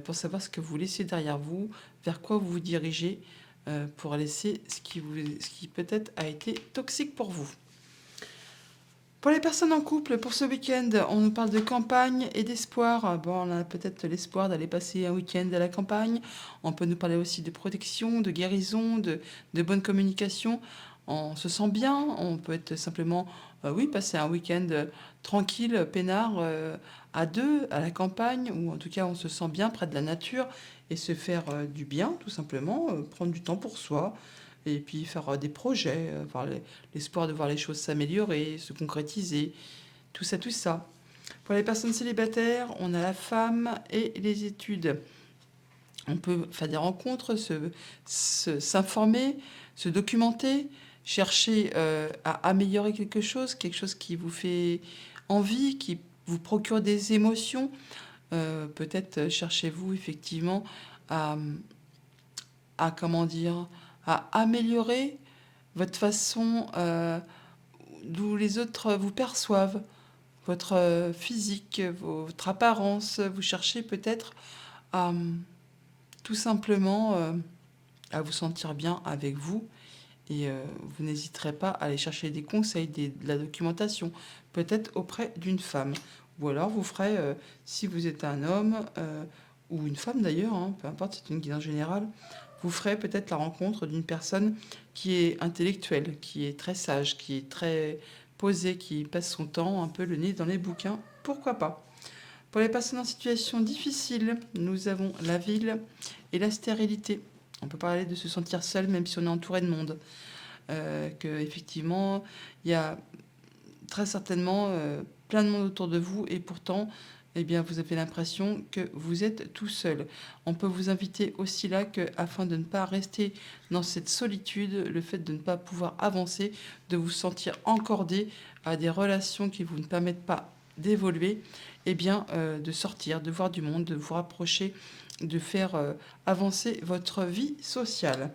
pour savoir ce que vous laissez derrière vous, vers quoi vous vous dirigez, pour laisser ce qui peut-être a été toxique pour vous. Pour les personnes en couple, pour ce week-end, on nous parle de campagne et d'espoir. Bon, on a peut-être l'espoir d'aller passer un week-end à la campagne. On peut nous parler aussi de protection, de guérison, de bonne communication. On se sent bien. On peut être simplement, passer un week-end tranquille, peinard, à deux, à la campagne, ou en tout cas, on se sent bien près de la nature et se faire du bien, tout simplement, prendre du temps pour soi et puis faire des projets, l'espoir de voir les choses s'améliorer, se concrétiser, tout ça, tout ça. Pour les personnes célibataires, on a la femme et les études. On peut faire des rencontres, s'informer, se documenter, chercher à améliorer quelque chose qui vous fait envie, qui vous procure des émotions. Peut-être cherchez-vous effectivement à, comment dire, à améliorer votre façon d'où les autres vous perçoivent, votre physique, votre apparence. Vous cherchez peut-être à tout simplement à vous sentir bien avec vous et vous n'hésiterez pas à aller chercher des conseils, de la documentation, peut-être auprès d'une femme. Ou alors vous ferez, si vous êtes un homme ou une femme d'ailleurs, hein, peu importe, c'est une guidance générale, vous ferez peut-être la rencontre d'une personne qui est intellectuelle, qui est très sage, qui est très posée, qui passe son temps un peu le nez dans les bouquins. Pourquoi pas? Pour les personnes en situation difficile, nous avons la ville et la stérilité. On peut parler de se sentir seul même si on est entouré de monde. Que effectivement, il y a très certainement plein de monde autour de vous et pourtant, eh bien, vous avez l'impression que vous êtes tout seul. On peut vous inviter aussi là que, afin de ne pas rester dans cette solitude, le fait de ne pas pouvoir avancer, de vous sentir encordé à des relations qui vous ne permettent pas d'évoluer, eh bien, de sortir, de voir du monde, de vous rapprocher, de faire avancer votre vie sociale.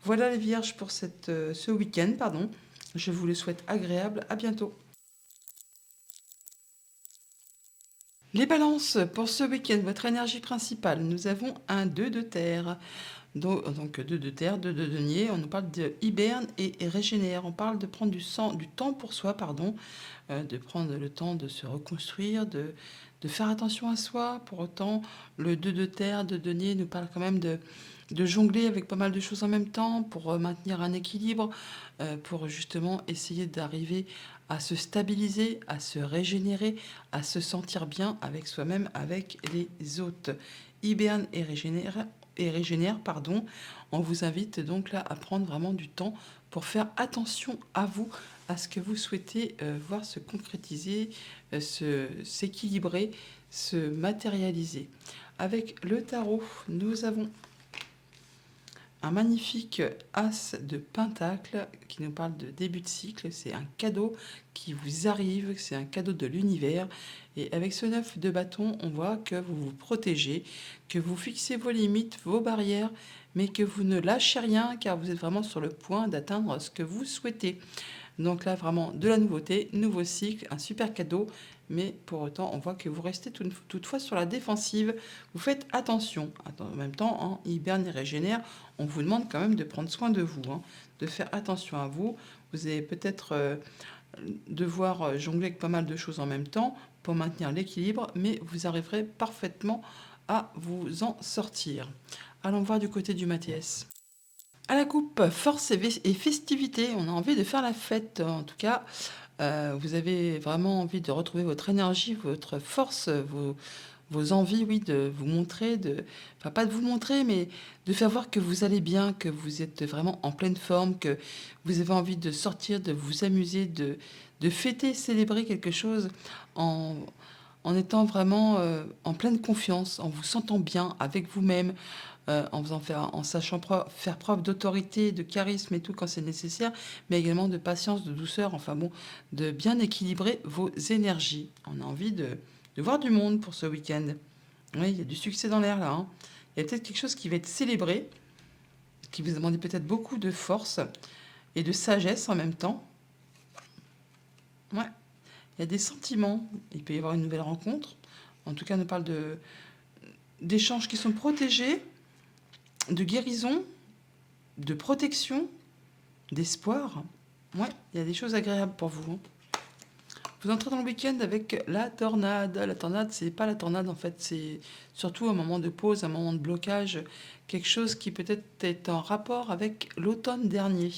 Voilà les vierges pour ce week-end, pardon. Je vous le souhaite agréable. À bientôt. Les balances, pour ce week-end, votre énergie principale, nous avons un 2 de terre. Donc 2 de terre, 2 de denier. On nous parle de hiberne et régénère. On parle de prendre du temps pour soi, pardon, de prendre le temps de se reconstruire, de faire attention à soi. Pour autant, le 2 de terre, de denier, nous parle quand même de jongler avec pas mal de choses en même temps pour maintenir un équilibre, pour justement essayer d'arriver à se stabiliser, à se régénérer, à se sentir bien avec soi-même, avec les autres. Hiberne et régénère, pardon. On vous invite donc là à prendre vraiment du temps pour faire attention à vous, à ce que vous souhaitez voir se concrétiser, s'équilibrer, se matérialiser. Avec le tarot, nous avons un magnifique as de pentacle qui nous parle de début de cycle. C'est un cadeau qui vous arrive, c'est un cadeau de l'univers. Et avec ce 9 de bâton, on voit que vous vous protégez, que vous fixez vos limites, vos barrières, mais que vous ne lâchez rien car vous êtes vraiment sur le point d'atteindre ce que vous souhaitez. Donc là, vraiment de la nouveauté, nouveau cycle, un super cadeau. Mais pour autant, on voit que vous restez toutefois sur la défensive. Vous faites attention. En même temps, hein, hiberne et régénère, on vous demande quand même de prendre soin de vous, hein, de faire attention à vous. Vous allez peut-être devoir jongler avec pas mal de choses en même temps pour maintenir l'équilibre, mais vous arriverez parfaitement à vous en sortir. Allons voir du côté du Mathias. À la coupe, force et festivité. On a envie de faire la fête. En tout cas, vous avez vraiment envie de retrouver votre énergie, votre force, vos envies, oui, de vous montrer, enfin pas de vous montrer, mais de faire voir que vous allez bien, que vous êtes vraiment en pleine forme, que vous avez envie de sortir, de vous amuser, de fêter, célébrer quelque chose en, en étant vraiment en pleine confiance, en vous sentant bien avec vous-même, en sachant faire preuve d'autorité, de charisme et tout quand c'est nécessaire, mais également de patience, de douceur, enfin bon, de bien équilibrer vos énergies. On a envie de voir du monde pour ce week-end. Oui, il y a du succès dans l'air là, hein. Il y a peut-être quelque chose qui va être célébré, qui vous demande peut-être beaucoup de force et de sagesse en même temps. Ouais, il y a des sentiments, il peut y avoir une nouvelle rencontre. En tout cas, on nous parle d'échanges qui sont protégés, de guérison, de protection, d'espoir. Ouais, il y a des choses agréables pour vous, hein. Vous entrez dans le week-end avec la tornade. La tornade, c'est pas la tornade en fait, c'est surtout un moment de pause, un moment de blocage, quelque chose qui peut-être est en rapport avec l'automne dernier.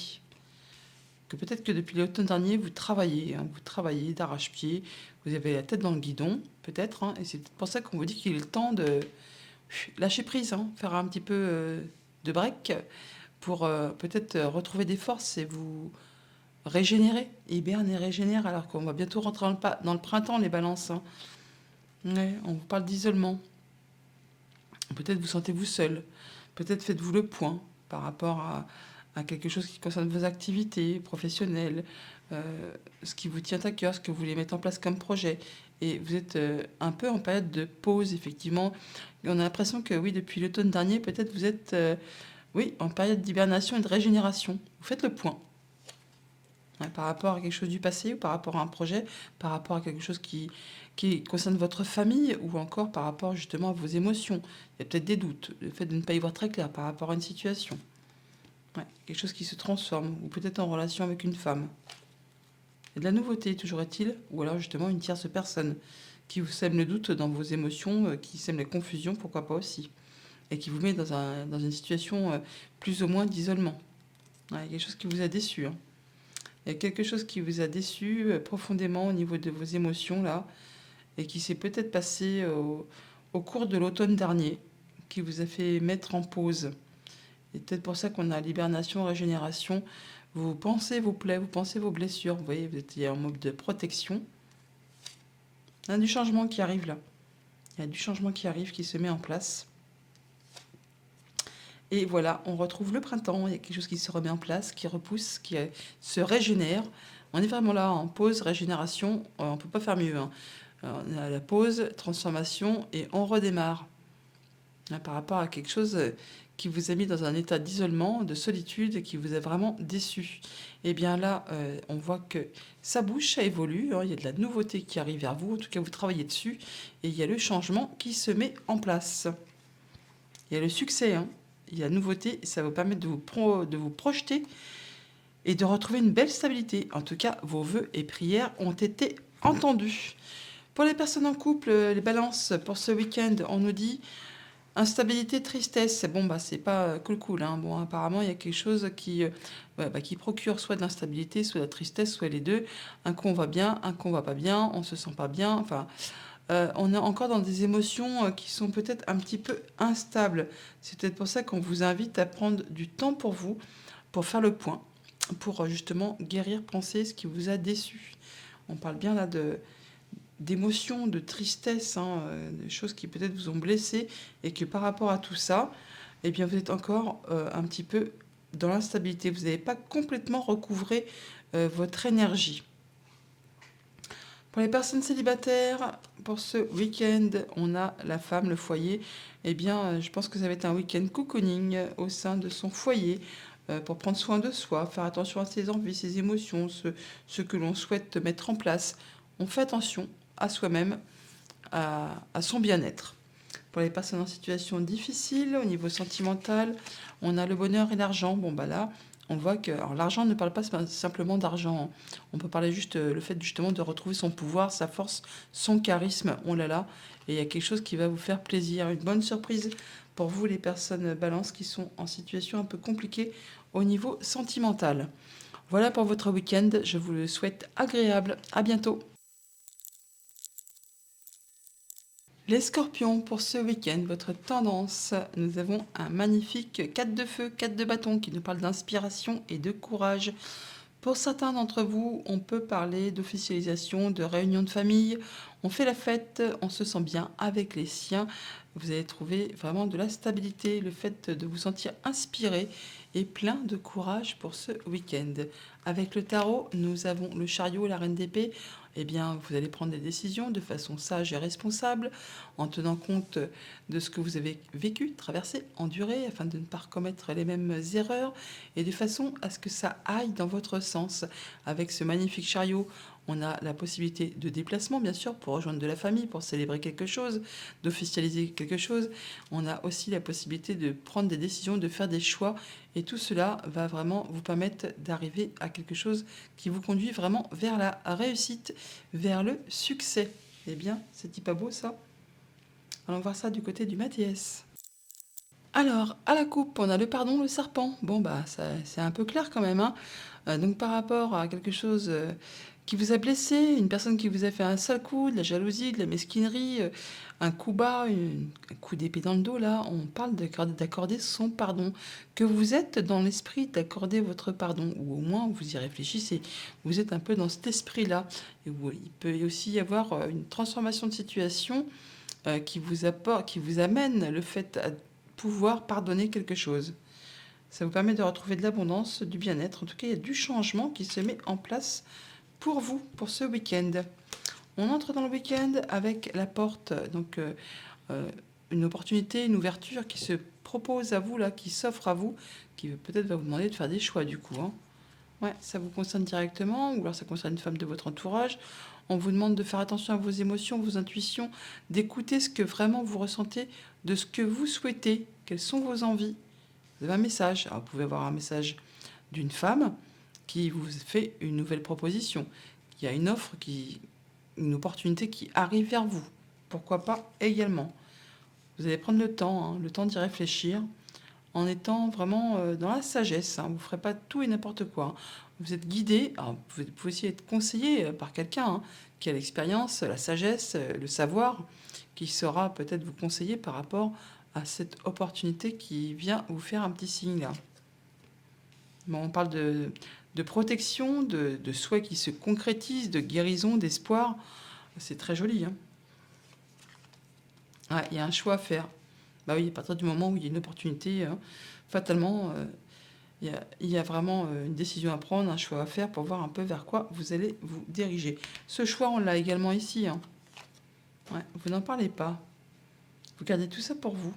Que peut-être que depuis l'automne dernier, vous travaillez, hein, vous travaillez d'arrache-pied, vous avez la tête dans le guidon, peut-être, hein, et c'est peut-être pour ça qu'on vous dit qu'il est le temps de lâcher prise, hein, faire un petit peu de break pour peut-être retrouver des forces et vous régénérer. Hiberne et régénère alors qu'on va bientôt rentrer dans le printemps, les balances, hein. Ouais, on vous parle d'isolement. Peut-être vous sentez-vous seul. Peut-être faites-vous le point par rapport à quelque chose qui concerne vos activités professionnelles, ce qui vous tient à cœur, ce que vous voulez mettre en place comme projet. Et vous êtes un peu en période de pause, effectivement. Et on a l'impression que oui, depuis l'automne dernier, peut-être vous êtes oui, en période d'hibernation et de régénération. Vous faites le point, hein, par rapport à quelque chose du passé ou par rapport à un projet, par rapport à quelque chose qui concerne votre famille ou encore par rapport justement à vos émotions. Il y a peut-être des doutes, le fait de ne pas y voir très clair par rapport à une situation. Ouais, quelque chose qui se transforme ou peut-être en relation avec une femme. Il y a de la nouveauté, toujours est-il, ou alors justement une tierce personne qui vous sème le doute dans vos émotions, qui sème la confusion, pourquoi pas aussi, et qui vous met dans une situation plus ou moins d'isolement. Ouais, il y a quelque chose qui vous a déçu, hein. Il y a quelque chose qui vous a déçu profondément au niveau de vos émotions, là, et qui s'est peut-être passé au cours de l'automne dernier, qui vous a fait mettre en pause. Et peut-être pour ça qu'on a l'hibernation, régénération. Vous pensez vos plaies, vous pensez vos blessures. Vous voyez, vous étiez en mode de protection. Il y a du changement qui arrive là. Il y a du changement qui arrive, qui se met en place. Et voilà, on retrouve le printemps. Il y a quelque chose qui se remet en place, qui repousse, se régénère. On est vraiment là en pause, régénération. On ne peut pas faire mieux, hein. On a la pause, transformation et on redémarre. Hein, par rapport à quelque chose qui vous a mis dans un état d'isolement, de solitude, qui vous a vraiment déçu. Et bien là, on voit que ça bouge, ça évolue, hein, il y a de la nouveauté qui arrive vers vous, en tout cas vous travaillez dessus, et il y a le changement qui se met en place. Il y a le succès, hein, il y a la nouveauté, et ça va vous permettre de vous projeter et de retrouver une belle stabilité. En tout cas, vos vœux et prières ont été entendus. Pour les personnes en couple, les balances, pour ce week-end, on nous dit instabilité, tristesse. Bon, bah, c'est pas cool, hein. Bon, apparemment, il y a quelque chose ouais, bah, qui procure soit de l'instabilité, soit de la tristesse, soit les deux. Un coup, on va bien, un coup, on va pas bien, on se sent pas bien. Enfin, on est encore dans des émotions qui sont peut-être un petit peu instables. C'est peut-être pour ça qu'on vous invite à prendre du temps pour vous, pour faire le point, pour justement guérir, penser ce qui vous a déçu. On parle bien là d'émotions, de tristesse, hein, des choses qui peut-être vous ont blessé et que par rapport à tout ça, eh bien vous êtes encore un petit peu dans l'instabilité. Vous n'avez pas complètement recouvré votre énergie. Pour les personnes célibataires, pour ce week-end, on a la femme, le foyer. Eh bien, je pense que ça va être un week-end cocooning au sein de son foyer pour prendre soin de soi, faire attention à ses envies, ses émotions, ce que l'on souhaite mettre en place. On fait attention à soi-même, à son bien-être. Pour les personnes en situation difficile, au niveau sentimental, on a le bonheur et l'argent. Bon, bah là, on voit que alors, l'argent ne parle pas simplement d'argent. On peut parler juste le fait justement de retrouver son pouvoir, sa force, son charisme. Oh là là, et il y a quelque chose qui va vous faire plaisir. Une bonne surprise pour vous, les personnes balance qui sont en situation un peu compliquée au niveau sentimental. Voilà pour votre week-end. Je vous le souhaite agréable. À bientôt. Les scorpions, pour ce week-end, votre tendance, nous avons un magnifique 4 de feu, 4 de bâton qui nous parle d'inspiration et de courage. Pour certains d'entre vous, on peut parler d'officialisation, de réunion de famille. On fait la fête, on se sent bien avec les siens. Vous allez trouver vraiment de la stabilité, le fait de vous sentir inspiré et plein de courage pour ce week-end. Avec le tarot, nous avons le chariot, la reine d'épée. Eh bien, vous allez prendre des décisions de façon sage et responsable, en tenant compte de ce que vous avez vécu, traversé, enduré, afin de ne pas commettre les mêmes erreurs, et de façon à ce que ça aille dans votre sens. Avec ce magnifique chariot, on a la possibilité de déplacement, bien sûr, pour rejoindre de la famille, pour célébrer quelque chose, d'officialiser quelque chose. On a aussi la possibilité de prendre des décisions, de faire des choix, et tout cela va vraiment vous permettre d'arriver à quelque chose qui vous conduit vraiment vers la réussite, vers le succès. Eh bien, c'est pas beau ça? Allons voir ça du côté du Mathias. Alors, à la coupe, on a le pardon, le serpent. Bon, bah, c'est un peu clair quand même, hein. Donc, par rapport à quelque chose qui vous a blessé, une personne qui vous a fait un sale coup, de la jalousie, de la mesquinerie, un coup bas, un coup d'épée dans le dos, là, on parle d'accorder son pardon. Que vous êtes dans l'esprit d'accorder votre pardon, ou au moins vous y réfléchissez. Vous êtes un peu dans cet esprit-là. Et il peut aussi y avoir une transformation de situation qui vous amène le fait à pouvoir pardonner quelque chose. Ça vous permet de retrouver de l'abondance, du bien-être. En tout cas, il y a du changement qui se met en place pour vous, pour ce week-end. On entre dans le week-end avec la porte, donc une opportunité, une ouverture qui se propose à vous, là, qui s'offre à vous, qui peut-être va vous demander de faire des choix du coup, hein. Ouais, ça vous concerne directement, ou alors ça concerne une femme de votre entourage. On vous demande de faire attention à vos émotions, vos intuitions, d'écouter ce que vraiment vous ressentez, de ce que vous souhaitez, quelles sont vos envies. Vous avez un message. Alors, vous pouvez avoir un message d'une femme qui vous fait une nouvelle proposition. Il y a une offre, une opportunité qui arrive vers vous. Pourquoi pas également. Vous allez prendre le temps d'y réfléchir, en étant vraiment dans la sagesse, hein. Vous ne ferez pas tout et n'importe quoi, hein. Vous êtes guidé, alors vous pouvez aussi être conseillé par quelqu'un, hein, qui a l'expérience, la sagesse, le savoir, qui saura peut-être vous conseiller par rapport à cette opportunité qui vient vous faire un petit signe là. Bon, on parle de protection, de souhaits qui se concrétisent, de guérison, d'espoir. C'est très joli, hein. Ouais, il y a un choix à faire. Bah oui, à partir du moment où il y a une opportunité, fatalement, il y a vraiment une décision à prendre, un choix à faire pour voir un peu vers quoi vous allez vous diriger. Ce choix, on l'a également ici, hein. Ouais, vous n'en parlez pas. Vous gardez tout ça pour vous.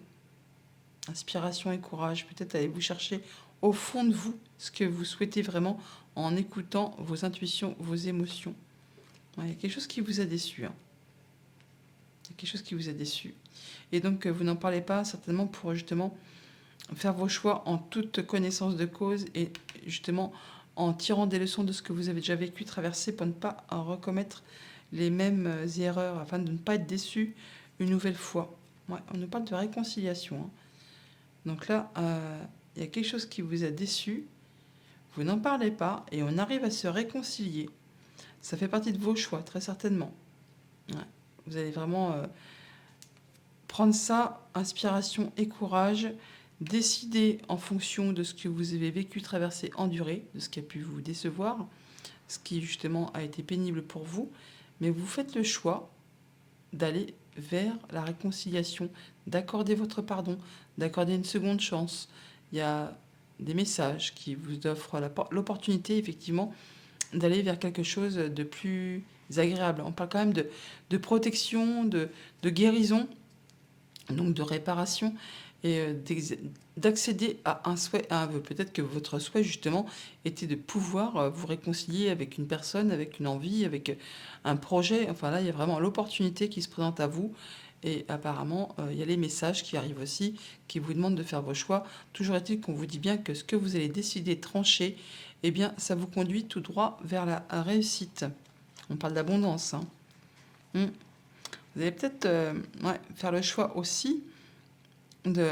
Inspiration et courage. Peut-être allez-vous chercher au fond de vous ce que vous souhaitez vraiment en écoutant vos intuitions, vos émotions. Ouais, il y a quelque chose qui vous a déçu, hein. Il y a quelque chose qui vous a déçu. Et donc, vous n'en parlez pas certainement pour justement faire vos choix en toute connaissance de cause et justement en tirant des leçons de ce que vous avez déjà vécu, traversé, pour ne pas en recommettre les mêmes erreurs, afin de ne pas être déçu une nouvelle fois. Ouais, on nous parle de réconciliation, hein. Donc là, il y a quelque chose qui vous a déçu, vous n'en parlez pas et on arrive à se réconcilier. Ça fait partie de vos choix, très certainement. Ouais. Vous allez vraiment prendre ça, inspiration et courage, décider en fonction de ce que vous avez vécu, traversé, enduré, de ce qui a pu vous décevoir, ce qui justement a été pénible pour vous, mais vous faites le choix d'aller vers la réconciliation, d'accorder votre pardon, d'accorder une seconde chance. Il y a des messages qui vous offrent l'opportunité, effectivement, d'aller vers quelque chose de plus agréable. On parle quand même de protection, de guérison, donc de réparation, et d'accéder à un souhait, à un vœu. Peut-être que votre souhait, justement, était de pouvoir vous réconcilier avec une personne, avec une envie, avec un projet. Enfin là, il y a vraiment l'opportunité qui se présente à vous. Et apparemment, il y a les messages qui arrivent aussi, qui vous demandent de faire vos choix. Toujours est-il qu'on vous dit bien que ce que vous allez décider, trancher, eh bien, ça vous conduit tout droit vers la réussite. On parle d'abondance, hein. Vous allez peut-être faire le choix aussi de...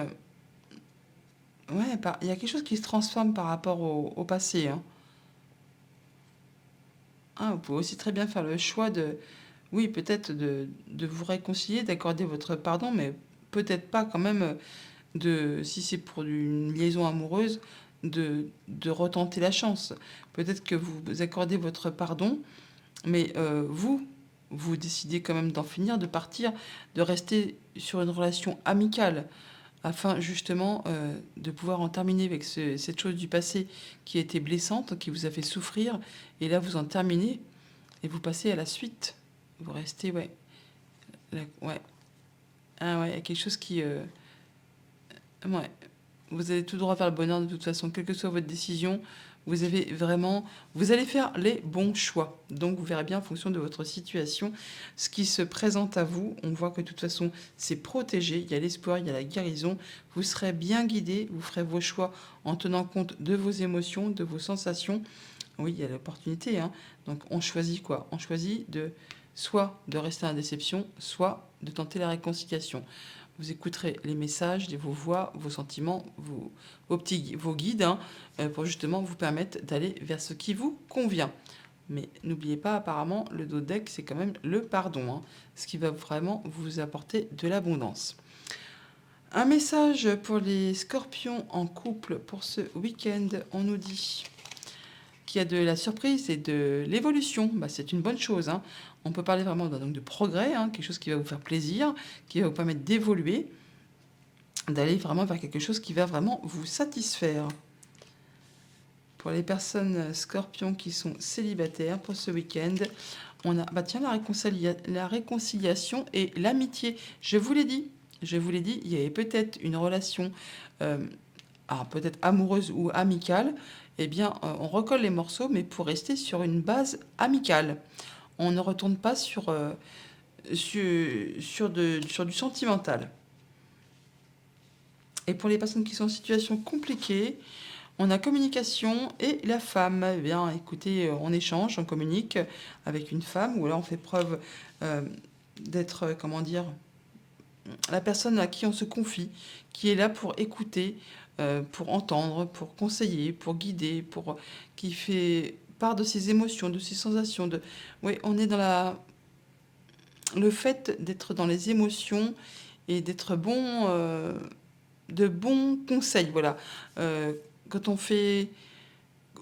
Ouais, il y a quelque chose qui se transforme par rapport au passé, hein. Vous pouvez aussi très bien faire le choix oui, peut-être de vous réconcilier, d'accorder votre pardon, mais peut-être pas quand même si c'est pour une liaison amoureuse, de retenter la chance. Peut-être que vous accordez votre pardon, mais vous décidez quand même d'en finir, de partir, de rester sur une relation amicale, afin justement de pouvoir en terminer avec cette chose du passé qui a été blessante, qui vous a fait souffrir, et là vous en terminez et vous passez à la suite. Vous restez, ouais, ouais, ah ouais, il y a quelque chose qui, ouais, vous allez tout droit vers le bonheur de toute façon, quelle que soit votre décision. Vous avez vraiment, vous allez faire les bons choix. Donc vous verrez bien en fonction de votre situation ce qui se présente à vous. On voit que de toute façon c'est protégé, il y a l'espoir, il y a la guérison. Vous serez bien guidé, vous ferez vos choix en tenant compte de vos émotions, de vos sensations. Oui, il y a l'opportunité, hein. Donc on choisit quoi? On choisit de soit de rester en déception, soit de tenter la réconciliation. Vous écouterez les messages, vos voix, vos sentiments, vos guides, hein, pour justement vous permettre d'aller vers ce qui vous convient. Mais n'oubliez pas, apparemment, le dos deck, c'est quand même le pardon, hein, ce qui va vraiment vous apporter de l'abondance. Un message pour les scorpions en couple pour ce week-end, on nous dit qu'il y a de la surprise et de l'évolution. Bah, c'est une bonne chose, hein. On peut parler vraiment donc, de progrès, hein, quelque chose qui va vous faire plaisir, qui va vous permettre d'évoluer, d'aller vraiment vers quelque chose qui va vraiment vous satisfaire. Pour les personnes scorpions qui sont célibataires pour ce week-end, on a tiens, la réconciliation et l'amitié. Je vous l'ai dit, il y avait peut-être une relation peut-être amoureuse ou amicale. Eh bien, on recolle les morceaux, mais pour rester sur une base amicale. On ne retourne pas sur du sentimental. Et pour les personnes qui sont en situation compliquée, on a communication et la femme. Eh bien, écoutez, on échange, on communique avec une femme, ou alors on fait preuve d'être, comment dire, la personne à qui on se confie, qui est là pour écouter, pour entendre, pour conseiller, pour guider, qui fait part de ses émotions, de ses sensations. Oui, on est dans le fait d'être dans les émotions et d'être de bons conseils. Voilà. Quand on fait...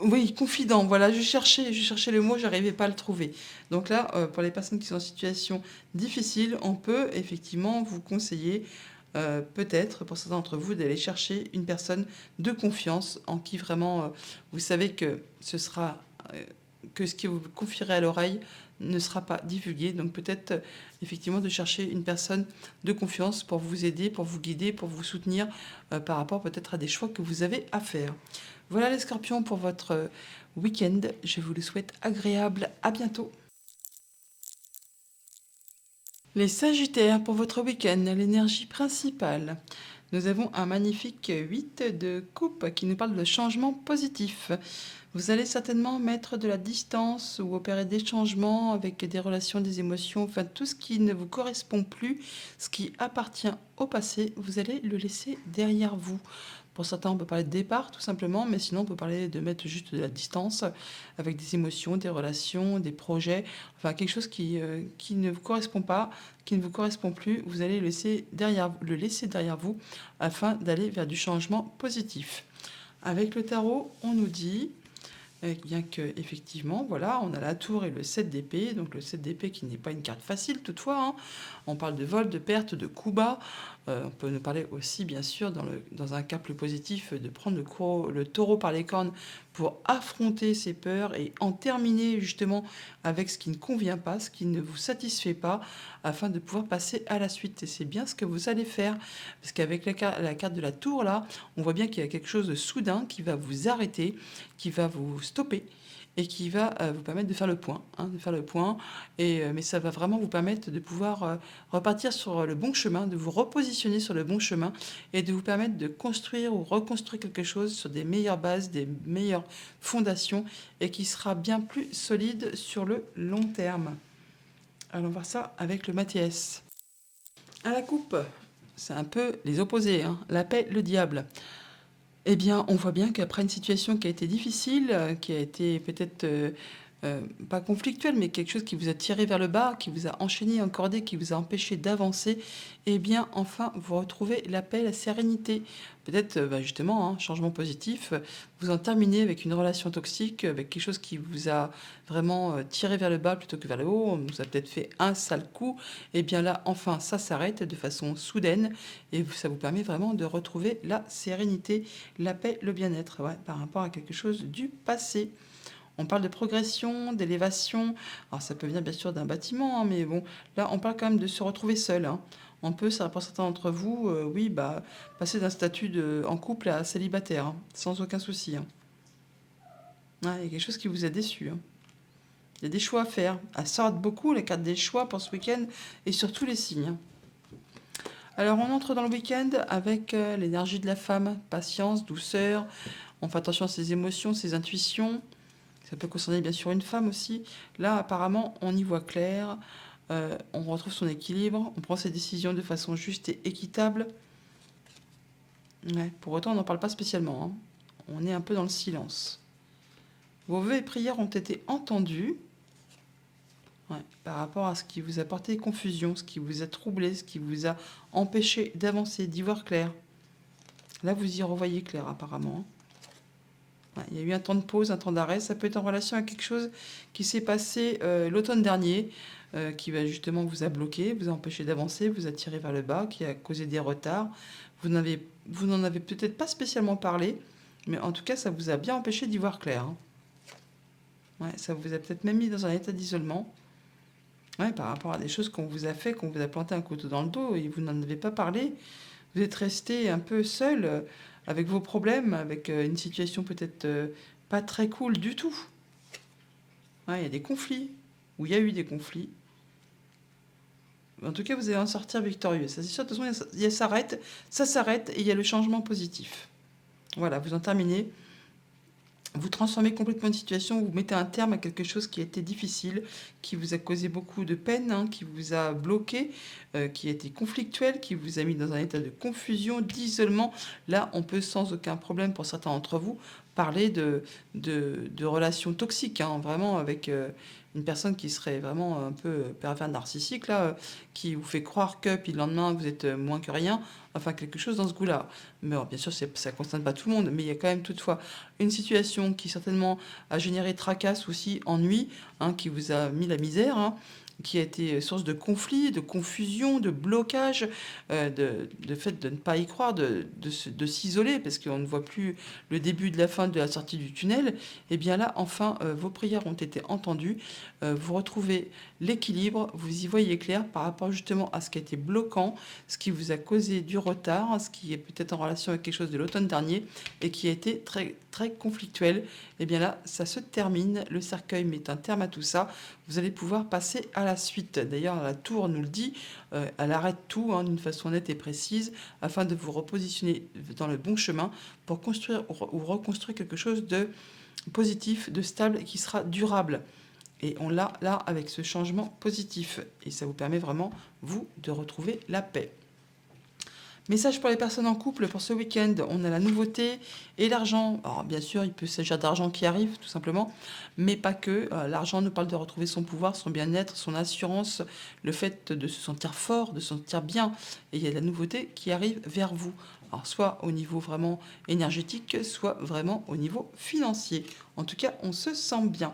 Oui, confident, voilà, je cherchais le mot, j'arrivais pas à le trouver. Donc là, pour les personnes qui sont en situation difficile, on peut effectivement vous conseiller, peut-être pour certains d'entre vous, d'aller chercher une personne de confiance en qui vraiment vous savez que que ce que vous confierez à l'oreille ne sera pas divulgué. Donc peut-être effectivement de chercher une personne de confiance pour vous aider, pour vous guider, pour vous soutenir par rapport peut-être à des choix que vous avez à faire. Voilà les scorpions pour votre week-end. Je vous le souhaite agréable. À bientôt. Les sagittaires pour votre week-end, l'énergie principale. Nous avons un magnifique 8 de coupe qui nous parle de changement positif. Vous allez certainement mettre de la distance ou opérer des changements avec des relations, des émotions, enfin tout ce qui ne vous correspond plus, ce qui appartient au passé, vous allez le laisser derrière vous. Pour certains, on peut parler de départ tout simplement, mais sinon on peut parler de mettre juste de la distance avec des émotions, des relations, des projets, enfin quelque chose qui ne vous correspond pas, qui ne vous correspond plus, vous allez le laisser derrière vous afin d'aller vers du changement positif. Avec le tarot, on nous dit bien que effectivement, voilà, on a la tour et le 7 d'épée, donc le 7 d'épée qui n'est pas une carte facile toutefois, hein. On parle de vol, de perte, de coups bas. On peut nous parler aussi, bien sûr, dans un cas plus positif, de prendre le taureau par les cornes pour affronter ses peurs et en terminer justement avec ce qui ne convient pas, ce qui ne vous satisfait pas, afin de pouvoir passer à la suite. Et c'est bien ce que vous allez faire, parce qu'avec la carte de la tour, là, on voit bien qu'il y a quelque chose de soudain qui va vous arrêter, qui va vous stopper et qui va vous permettre de faire le point, hein, mais ça va vraiment vous permettre de pouvoir repartir sur le bon chemin, de vous repositionner sur le bon chemin et de vous permettre de construire ou reconstruire quelque chose sur des meilleures bases, des meilleures fondations et qui sera bien plus solide sur le long terme. Allons voir ça avec le Mathias. À la coupe, c'est un peu les opposés, hein, la paix, le diable. Eh bien, on voit bien qu'après une situation qui a été difficile, qui a été peut-être pas conflictuel, mais quelque chose qui vous a tiré vers le bas, qui vous a enchaîné, encordé, qui vous a empêché d'avancer, eh bien, enfin, vous retrouvez la paix, la sérénité. Peut-être, justement, hein, changement positif, vous en terminez avec une relation toxique, avec quelque chose qui vous a vraiment tiré vers le bas plutôt que vers le haut, on vous a peut-être fait un sale coup, eh bien là, enfin, ça s'arrête de façon soudaine, et ça vous permet vraiment de retrouver la sérénité, la paix, le bien-être, ouais, par rapport à quelque chose du passé. On parle de progression, d'élévation. Alors ça peut venir bien sûr d'un bâtiment, hein, mais bon, là on parle quand même de se retrouver seul, hein. On peut, ça pour certains d'entre vous, oui, passer d'un statut en couple à célibataire, hein, sans aucun souci, hein. Ouais, il y a quelque chose qui vous a déçu, hein. Il y a des choix à faire. Elle sort beaucoup, la carte des choix pour ce week-end, et sur tous les signes, hein. Alors on entre dans le week-end avec l'énergie de la femme, patience, douceur. On fait attention à ses émotions, ses intuitions. Ça peut concerner bien sûr une femme aussi. Là, apparemment, on y voit clair. On retrouve son équilibre. On prend ses décisions de façon juste et équitable. Ouais, pour autant, on n'en parle pas spécialement, hein. On est un peu dans le silence. Vos vœux et prières ont été entendus, ouais, par rapport à ce qui vous a porté confusion, ce qui vous a troublé, ce qui vous a empêché d'avancer, d'y voir clair. Là, vous y revoyez clair, apparemment. Ouais, il y a eu un temps de pause, un temps d'arrêt. Ça peut être en relation avec quelque chose qui s'est passé l'automne dernier, qui va justement vous a bloqué, vous a empêché d'avancer, vous a tiré vers le bas, qui a causé des retards. Vous n'en avez peut-être pas spécialement parlé, mais en tout cas, ça vous a bien empêché d'y voir clair, hein. Ouais, ça vous a peut-être même mis dans un état d'isolement, ouais, par rapport à des choses qu'on vous a fait, qu'on vous a planté un couteau dans le dos et vous n'en avez pas parlé. Vous êtes resté un peu seul avec vos problèmes, avec une situation peut-être pas très cool du tout. Ouais, il y a des conflits, ou il y a eu des conflits. En tout cas, vous allez en sortir victorieux. Ça, c'est sûr, de toute façon, ça s'arrête et il y a le changement positif. Voilà, vous en terminez. Vous transformez complètement une situation, vous mettez un terme à quelque chose qui a été difficile, qui vous a causé beaucoup de peine, hein, qui vous a bloqué, qui a été conflictuel, qui vous a mis dans un état de confusion, d'isolement. Là, on peut sans aucun problème pour certains d'entre vous parler de relations toxiques, hein, vraiment avec une personne qui serait vraiment un peu pervers narcissique, là, qui vous fait croire que, puis le lendemain, vous êtes moins que rien, enfin quelque chose dans ce goût-là. Mais bon, bien sûr, ça ne concerne pas tout le monde, mais il y a quand même toutefois une situation qui certainement a généré tracasse aussi, ennui, hein, qui vous a mis la misère, hein, qui a été source de conflits, de confusion, de blocage, de fait de ne pas y croire, de s'isoler, parce qu'on ne voit plus le début de la fin de la sortie du tunnel. Et bien là, enfin, vos prières ont été entendues, vous retrouvez l'équilibre, vous y voyez clair par rapport justement à ce qui a été bloquant, ce qui vous a causé du retard, ce qui est peut-être en relation avec quelque chose de l'automne dernier et qui a été très, très conflictuel. Et bien là, ça se termine, le cercueil met un terme à tout ça, vous allez pouvoir passer à la suite. D'ailleurs, la tour nous le dit, elle arrête tout, hein, d'une façon nette et précise afin de vous repositionner dans le bon chemin pour construire ou reconstruire quelque chose de positif, de stable et qui sera durable. Et on l'a là avec ce changement positif. Et ça vous permet vraiment, vous, de retrouver la paix. Message pour les personnes en couple pour ce week-end. On a la nouveauté et l'argent. Alors bien sûr, il peut s'agir d'argent qui arrive, tout simplement, mais pas que. L'argent nous parle de retrouver son pouvoir, son bien-être, son assurance, le fait de se sentir fort, de se sentir bien. Et il y a de la nouveauté qui arrive vers vous. Alors soit au niveau vraiment énergétique, soit vraiment au niveau financier. En tout cas, on se sent bien.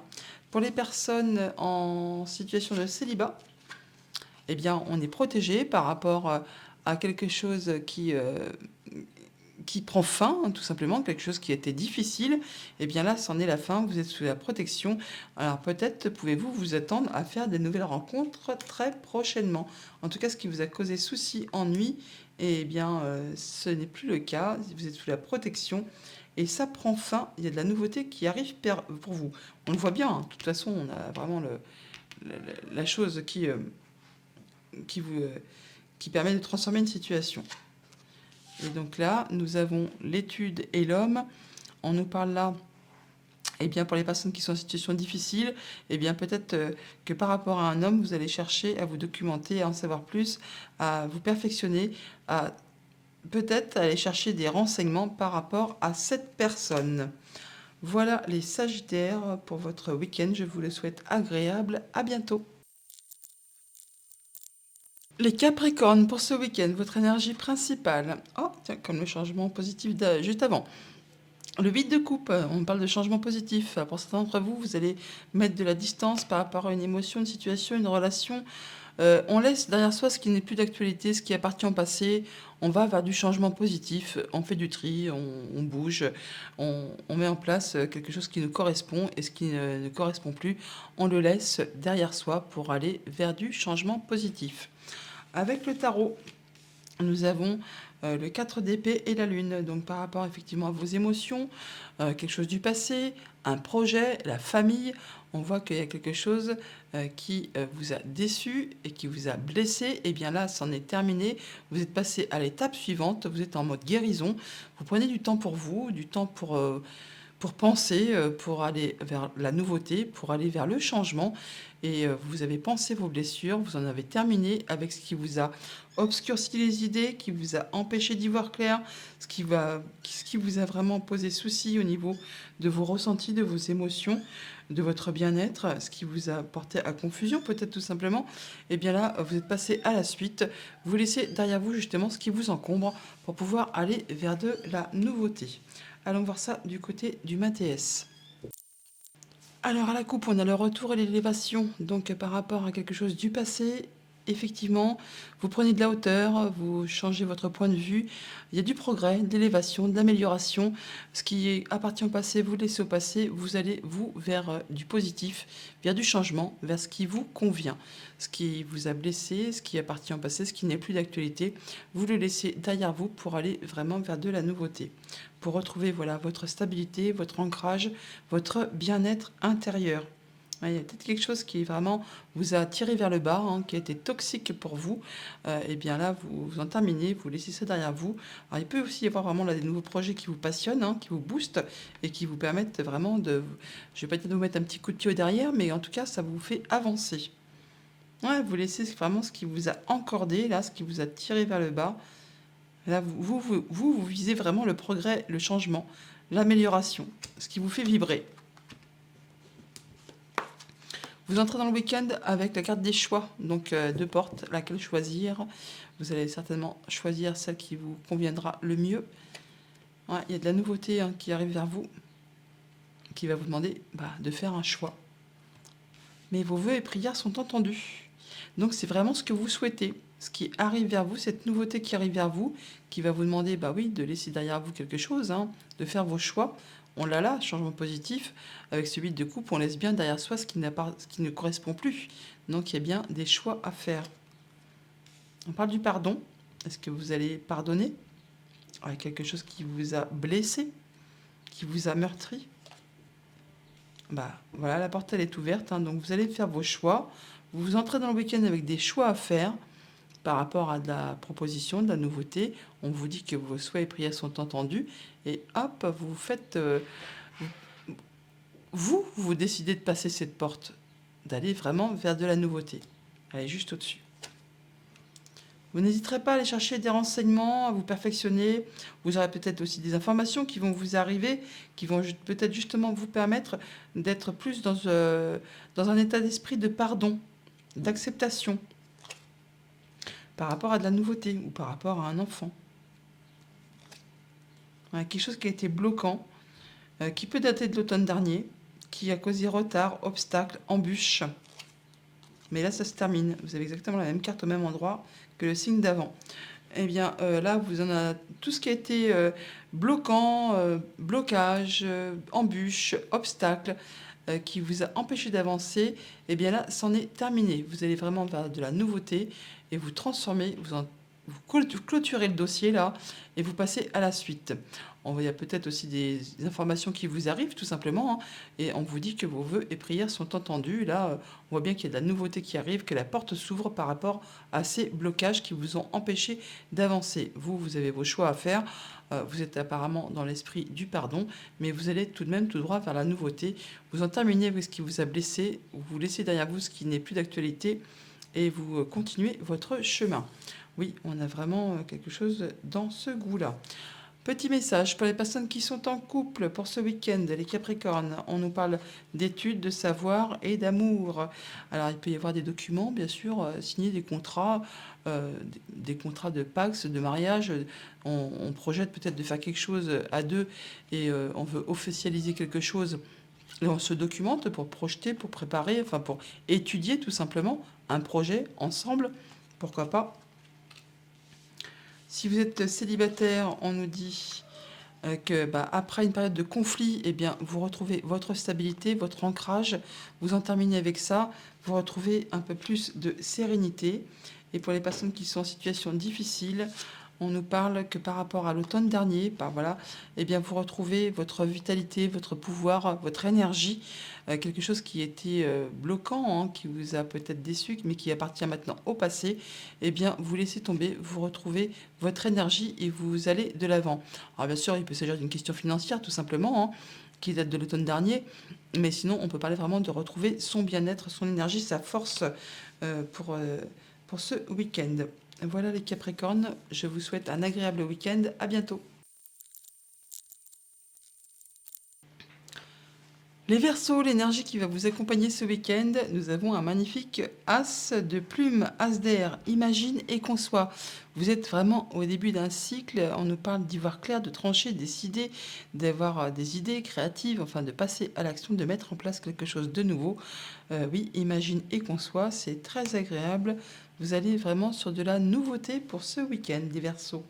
Pour les personnes en situation de célibat, eh bien, on est protégé par rapport à quelque chose qui prend fin, hein, tout simplement, quelque chose qui était difficile. Eh bien là, c'en est la fin, vous êtes sous la protection. Alors peut-être pouvez-vous vous attendre à faire des nouvelles rencontres très prochainement. En tout cas, ce qui vous a causé souci, ennui, eh bien, ce n'est plus le cas. Vous êtes sous la protection. Et ça prend fin, il y a de la nouveauté qui arrive pour vous. On le voit bien, hein. De toute façon, on a vraiment la chose qui vous, qui permet de transformer une situation. Et donc là, nous avons l'étude et l'homme. On nous parle là, eh bien, pour les personnes qui sont en situation difficile, eh bien, peut-être que par rapport à un homme, vous allez chercher à vous documenter, à en savoir plus, à vous perfectionner, à peut-être aller chercher des renseignements par rapport à cette personne. Voilà les Sagittaires pour votre week-end. Je vous le souhaite agréable. À bientôt. Les Capricornes pour ce week-end, votre énergie principale. Oh, tiens, comme le changement positif juste avant. Le 8 de coupe, on parle de changement positif. Pour certains d'entre vous, vous allez mettre de la distance par rapport à une émotion, une situation, une relation. On laisse derrière soi ce qui n'est plus d'actualité, ce qui appartient au passé. On va vers du changement positif, on fait du tri, on bouge, on met en place quelque chose qui nous correspond et ce qui ne correspond plus, on le laisse derrière soi pour aller vers du changement positif. Avec le tarot, nous avons le 4 d'épée et la lune. Donc par rapport effectivement à vos émotions, quelque chose du passé, un projet, la famille, on voit qu'il y a quelque chose qui vous a déçu et qui vous a blessé. Et bien là, c'en est terminé. Vous êtes passé à l'étape suivante. Vous êtes en mode guérison. Vous prenez du temps pour vous, du temps pour penser, pour aller vers la nouveauté, pour aller vers le changement. Et vous avez pensé vos blessures, vous en avez terminé avec ce qui vous a obscurci les idées, qui vous a empêché d'y voir clair, ce qui vous a vraiment posé souci au niveau de vos ressentis, de vos émotions, de votre bien-être, ce qui vous a porté à confusion peut-être tout simplement. Et bien là, vous êtes passé à la suite. Vous laissez derrière vous justement ce qui vous encombre pour pouvoir aller vers de la nouveauté. Allons voir ça du côté du Mathias. Alors à la coupe, on a le retour et l'élévation. Donc par rapport à quelque chose du passé, effectivement, vous prenez de la hauteur, vous changez votre point de vue. Il y a du progrès, de l'élévation, de l'amélioration. Ce qui appartient au passé, vous le laissez au passé. Vous allez, vous, vers du positif, vers du changement, vers ce qui vous convient. Ce qui vous a blessé, ce qui appartient au passé, ce qui n'est plus d'actualité, vous le laissez derrière vous pour aller vraiment vers de la nouveauté. Pour retrouver voilà, votre stabilité, votre ancrage, votre bien-être intérieur. Il y a peut-être quelque chose qui vraiment vous a tiré vers le bas, hein, qui a été toxique pour vous. Et bien là, vous en terminez, vous laissez ça derrière vous. Alors, il peut aussi y avoir vraiment là, des nouveaux projets qui vous passionnent, hein, qui vous boostent et qui vous permettent vraiment de, je ne vais pas dire de vous mettre un petit coup de pied au derrière, mais en tout cas, ça vous fait avancer. Ouais, vous laissez vraiment ce qui vous a encordé, là, ce qui vous a tiré vers le bas. Là, vous visez vraiment le progrès, le changement, l'amélioration, ce qui vous fait vibrer. Vous entrez dans le week-end avec la carte des choix, donc deux portes, laquelle choisir. Vous allez certainement choisir celle qui vous conviendra le mieux. Ouais, il y a de la nouveauté hein, qui arrive vers vous, qui va vous demander de faire un choix. Mais vos vœux et prières sont entendus. Donc c'est vraiment ce que vous souhaitez, ce qui arrive vers vous, cette nouveauté qui arrive vers vous, qui va vous demander oui, de laisser derrière vous quelque chose, hein, de faire vos choix. On l'a là, changement positif. Avec ce 8 de coupe, on laisse bien derrière soi ce qui ne correspond plus. Donc il y a bien des choix à faire. On parle du pardon. Est-ce que vous allez pardonner avec quelque chose qui vous a blessé, qui vous a meurtri? Voilà, la porte elle est ouverte, hein, donc vous allez faire vos choix. Vous entrez dans le week-end avec des choix à faire par rapport à de la proposition, de la nouveauté. On vous dit que vos souhaits et prières sont entendus et hop, vous faites... vous décidez de passer cette porte, d'aller vraiment vers de la nouveauté. Elle est juste au-dessus. Vous n'hésiterez pas à aller chercher des renseignements, à vous perfectionner. Vous aurez peut-être aussi des informations qui vont vous arriver, qui vont peut-être justement vous permettre d'être plus dans un état d'esprit de pardon, d'acceptation par rapport à de la nouveauté ou par rapport à un enfant. Voilà, quelque chose qui a été bloquant, qui peut dater de l'automne dernier, qui a causé retard, obstacle, embûche. Mais là, ça se termine. Vous avez exactement la même carte au même endroit que le signe d'avant. Eh bien, là, vous en avez tout ce qui a été bloquant, blocage, embûche, obstacle, qui vous a empêché d'avancer. Eh bien là, c'en est terminé. Vous allez vraiment vers de la nouveauté et vous transformez, vous clôturez le dossier là et vous passez à la suite. Il y a peut-être aussi des informations qui vous arrivent tout simplement hein, et on vous dit que vos vœux et prières sont entendus. Là, on voit bien qu'il y a de la nouveauté qui arrive, que la porte s'ouvre par rapport à ces blocages qui vous ont empêché d'avancer. Vous avez vos choix à faire. Vous êtes apparemment dans l'esprit du pardon, mais vous allez tout de même tout droit vers la nouveauté. Vous en terminez avec ce qui vous a blessé, vous laissez derrière vous ce qui n'est plus d'actualité et vous continuez votre chemin. Oui, on a vraiment quelque chose dans ce goût-là. Petit message pour les personnes qui sont en couple pour ce week-end, les Capricornes. On nous parle d'études, de savoir et d'amour. Alors, il peut y avoir des documents, bien sûr, signer des contrats de Pax, de mariage. On projette peut-être de faire quelque chose à deux et on veut officialiser quelque chose. Et on se documente pour projeter, pour préparer, enfin pour étudier tout simplement un projet ensemble. Pourquoi pas? Si vous êtes célibataire, on nous dit que après une période de conflit, eh bien, vous retrouvez votre stabilité, votre ancrage, vous en terminez avec ça, vous retrouvez un peu plus de sérénité. Et pour les personnes qui sont en situation difficile, on nous parle que par rapport à l'automne dernier, voilà, eh bien, vous retrouvez votre vitalité, votre pouvoir, votre énergie, quelque chose qui était bloquant, hein, qui vous a peut-être déçu, mais qui appartient maintenant au passé. Eh bien, vous laissez tomber, vous retrouvez votre énergie et vous allez de l'avant. Alors bien sûr, il peut s'agir d'une question financière, tout simplement, hein, qui date de l'automne dernier, mais sinon, on peut parler vraiment de retrouver son bien-être, son énergie, sa force euh, pour, euh, pour ce week-end. Voilà les Capricornes, je vous souhaite un agréable week-end, à bientôt. Les Verseaux, l'énergie qui va vous accompagner ce week-end, nous avons un magnifique as de plumes, as d'air, imagine et conçoit. Vous êtes vraiment au début d'un cycle, on nous parle d'y voir clair, de trancher, décider, d'avoir des idées créatives, enfin de passer à l'action, de mettre en place quelque chose de nouveau. Oui, imagine et conçoit, c'est très agréable. Vous allez vraiment sur de la nouveauté pour ce week-end, les Verseaux.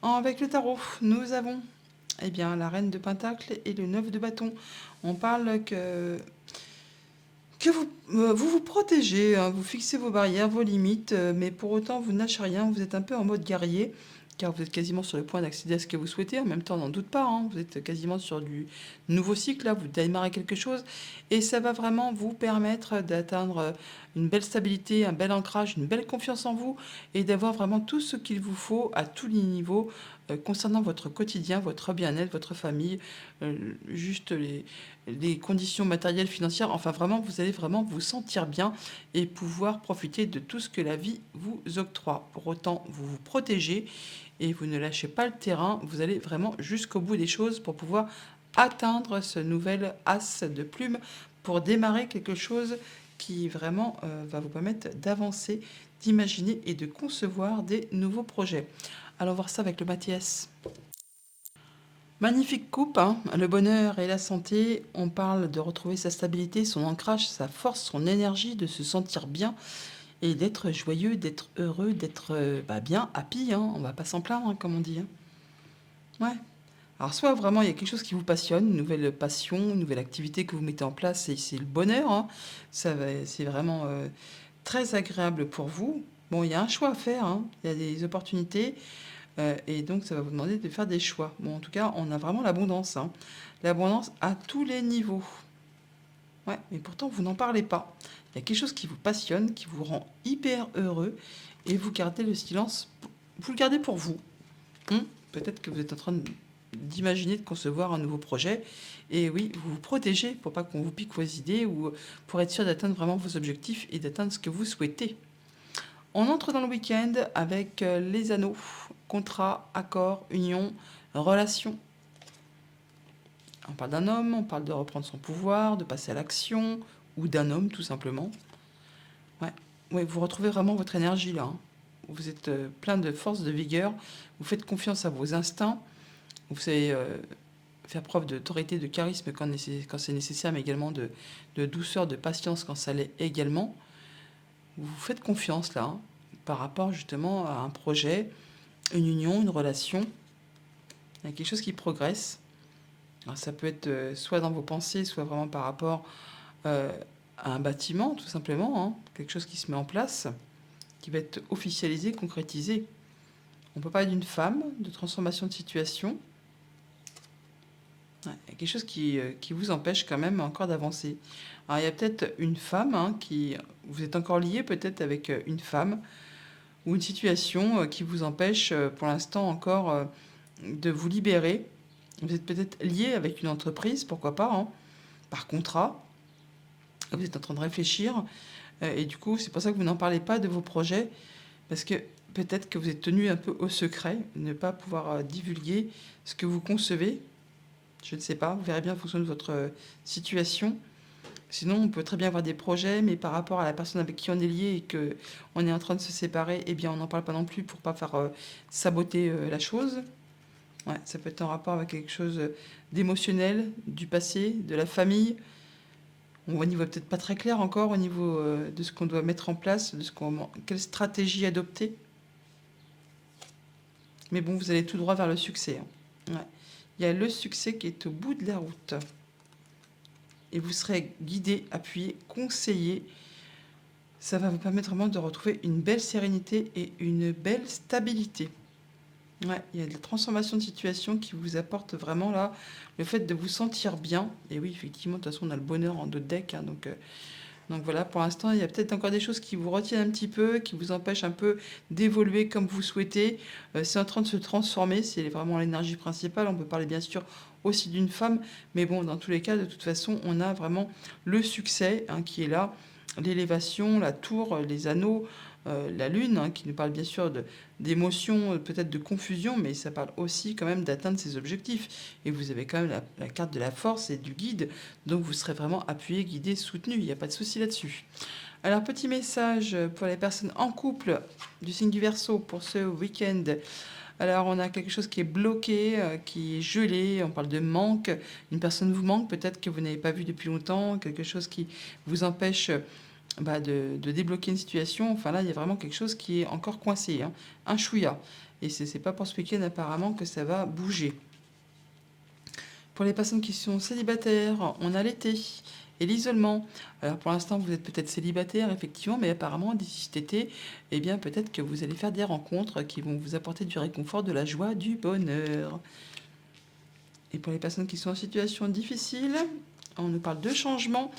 Avec le tarot, nous avons la reine de Pentacle et le 9 de bâton. On parle que vous protégez, hein, vous fixez vos barrières, vos limites, mais pour autant, vous ne lâchez rien, vous êtes un peu en mode guerrier, car vous êtes quasiment sur le point d'accéder à ce que vous souhaitez. En même temps, n'en doute pas, hein, vous êtes quasiment sur du nouveau cycle, là, vous démarrez quelque chose, et ça va vraiment vous permettre d'atteindre une belle stabilité, un bel ancrage, une belle confiance en vous, et d'avoir vraiment tout ce qu'il vous faut à tous les niveaux concernant votre quotidien, votre bien-être, votre famille, juste les conditions matérielles, financières. Enfin, vraiment, vous allez vraiment vous sentir bien et pouvoir profiter de tout ce que la vie vous octroie. Pour autant, vous vous protégez et vous ne lâchez pas le terrain. Vous allez vraiment jusqu'au bout des choses pour pouvoir atteindre ce nouvel as de plumes pour démarrer quelque chose qui vraiment va vous permettre d'avancer, d'imaginer et de concevoir des nouveaux projets. Allons voir ça avec le Mathias. Magnifique coupe, hein, le bonheur et la santé. On parle de retrouver sa stabilité, son ancrage, sa force, son énergie, de se sentir bien et d'être joyeux, d'être heureux, d'être bien, happy. Hein, on va pas s'en plaindre, hein, comme on dit. Hein. Ouais. Alors, soit vraiment il y a quelque chose qui vous passionne, une nouvelle passion, une nouvelle activité que vous mettez en place, et c'est le bonheur. Hein. C'est vraiment très agréable pour vous. Bon, il y a un choix à faire, hein. Il y a des opportunités. Et donc, ça va vous demander de faire des choix. Bon, en tout cas, on a vraiment l'abondance. Hein. L'abondance à tous les niveaux. Ouais, mais pourtant, vous n'en parlez pas. Il y a quelque chose qui vous passionne, qui vous rend hyper heureux, et vous gardez le silence. Vous le gardez pour vous. Peut-être que vous êtes en train d'imaginer, de concevoir un nouveau projet. Et oui, vous vous protégez pour pas qu'on vous pique vos idées ou pour être sûr d'atteindre vraiment vos objectifs et d'atteindre ce que vous souhaitez. On entre dans le week-end avec les anneaux, contrat, accord, union, relation. On parle d'un homme, on parle de reprendre son pouvoir, de passer à l'action, ou d'un homme tout simplement. Ouais. Ouais, vous retrouvez vraiment votre énergie là. Hein. Vous êtes plein de force, de vigueur, vous faites confiance à vos instincts, vous savez faire preuve d'autorité, de charisme quand c'est nécessaire, mais également de douceur, de patience quand ça l'est également. Vous vous faites confiance là, hein, par rapport justement à un projet, une union, une relation. Il y a quelque chose qui progresse. Alors, ça peut être soit dans vos pensées, soit vraiment par rapport euh, à un bâtiment, tout simplement. Hein. Quelque chose qui se met en place, qui va être officialisé, concrétisé. On peut parler d'une femme, de transformation de situation. Ouais, il y a quelque chose qui vous empêche quand même encore d'avancer. Alors, il y a peut-être une femme qui... Vous êtes encore lié peut-être avec une femme ou une situation qui vous empêche pour l'instant encore de vous libérer. Vous êtes peut-être lié avec une entreprise, pourquoi pas, hein, par contrat. Vous êtes en train de réfléchir et du coup, c'est pour ça que vous n'en parlez pas de vos projets Parce que peut-être que vous êtes tenu un peu au secret, ne pas pouvoir divulguer ce que vous concevez. Je ne sais pas, vous verrez bien en fonction de votre situation. Sinon, on peut très bien avoir des projets, mais par rapport à la personne avec qui on est lié et que on est en train de se séparer, eh bien, on n'en parle pas non plus pour pas faire saboter la chose. Ouais, ça peut être en rapport avec quelque chose d'émotionnel, du passé, de la famille. On voit au niveau peut-être pas très clair encore au niveau de ce qu'on doit mettre en place, quelle stratégie adopter. Mais bon, vous allez tout droit vers le succès, hein. Ouais. Il y a le succès qui est au bout de la route. Et vous serez guidé, appuyé, conseillé. Ça va vous permettre vraiment de retrouver une belle sérénité et une belle stabilité. Ouais, il y a de la transformation de situation qui vous apporte vraiment là le fait de vous sentir bien. Et oui, effectivement, de toute façon, on a le bonheur en deux decks, hein, donc voilà, pour l'instant, il y a peut-être encore des choses qui vous retiennent un petit peu, qui vous empêchent un peu d'évoluer comme vous souhaitez. C'est en train de se transformer, c'est vraiment l'énergie principale. On peut parler bien sûr aussi d'une femme, mais bon, dans tous les cas, de toute façon, on a vraiment le succès, hein, qui est là, l'élévation, la tour, les anneaux, la lune, hein, qui nous parle bien sûr d'émotions, peut-être de confusion, mais ça parle aussi quand même d'atteindre ses objectifs. Et vous avez quand même la carte de la force et du guide, donc vous serez vraiment appuyé, guidé, soutenu, il n'y a pas de souci là-dessus. Alors petit message pour les personnes en couple du signe du Verseau pour ce week-end. Alors on a quelque chose qui est bloqué, qui est gelé, on parle de manque, une personne vous manque, peut-être que vous n'avez pas vu depuis longtemps, quelque chose qui vous empêche de débloquer une situation. Enfin là, il y a vraiment quelque chose qui est encore coincé, hein, un chouïa. Et c'est pas pour ce week-end apparemment que ça va bouger. Pour les personnes qui sont célibataires, on a l'été et l'isolement. Alors pour l'instant, vous êtes peut-être célibataire, effectivement, mais apparemment, d'ici cet été, eh bien peut-être que vous allez faire des rencontres qui vont vous apporter du réconfort, de la joie, du bonheur. Et pour les personnes qui sont en situation difficile, on nous parle de changement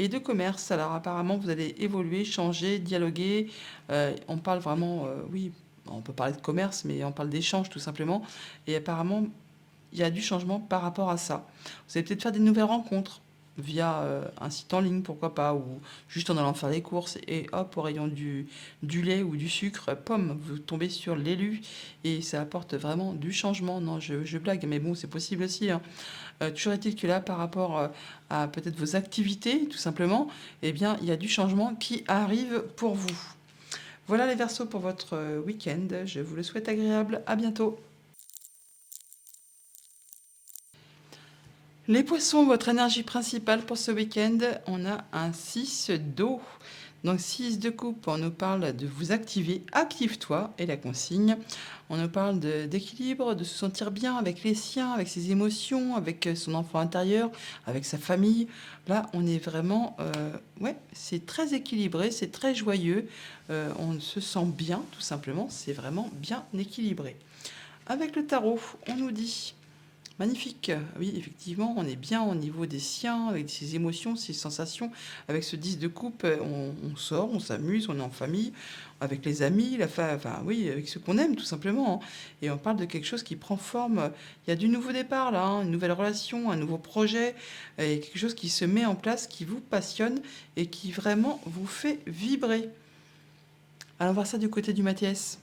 et de commerce. Alors apparemment, vous allez évoluer, changer, dialoguer. On parle vraiment, oui, on peut parler de commerce, mais on parle d'échange tout simplement. Et apparemment, il y a du changement par rapport à ça. Vous allez peut-être faire des nouvelles rencontres via un site en ligne, pourquoi pas, ou juste en allant faire les courses et hop, au rayon du lait ou du sucre, pomme, vous tombez sur l'élu et ça apporte vraiment du changement. Non, je blague, mais bon, c'est possible aussi, hein. Toujours est-il que là, par rapport à peut-être vos activités, tout simplement, eh bien, il y a du changement qui arrive pour vous. Voilà les Verseaux pour votre week-end. Je vous le souhaite agréable. À bientôt. Les poissons, votre énergie principale pour ce week-end, on a un 6 d'eau. Donc 6 de coupe, on nous parle de vous activer, active-toi, et la consigne. On nous parle d'équilibre, de se sentir bien avec les siens, avec ses émotions, avec son enfant intérieur, avec sa famille. Là, on est vraiment... ouais, c'est très équilibré, c'est très joyeux. On se sent bien, tout simplement. C'est vraiment bien équilibré. Avec le tarot, on nous dit... Magnifique. Oui, effectivement, on est bien au niveau des siens, avec ses émotions, ses sensations. Avec ce 10 de coupe, on sort, on s'amuse, on est en famille, avec les amis, enfin oui, avec ceux qu'on aime tout simplement, hein. Et on parle de quelque chose qui prend forme. Il y a du nouveau départ là, hein, une nouvelle relation, un nouveau projet, et quelque chose qui se met en place, qui vous passionne et qui vraiment vous fait vibrer. Allons voir ça du côté du Mathias.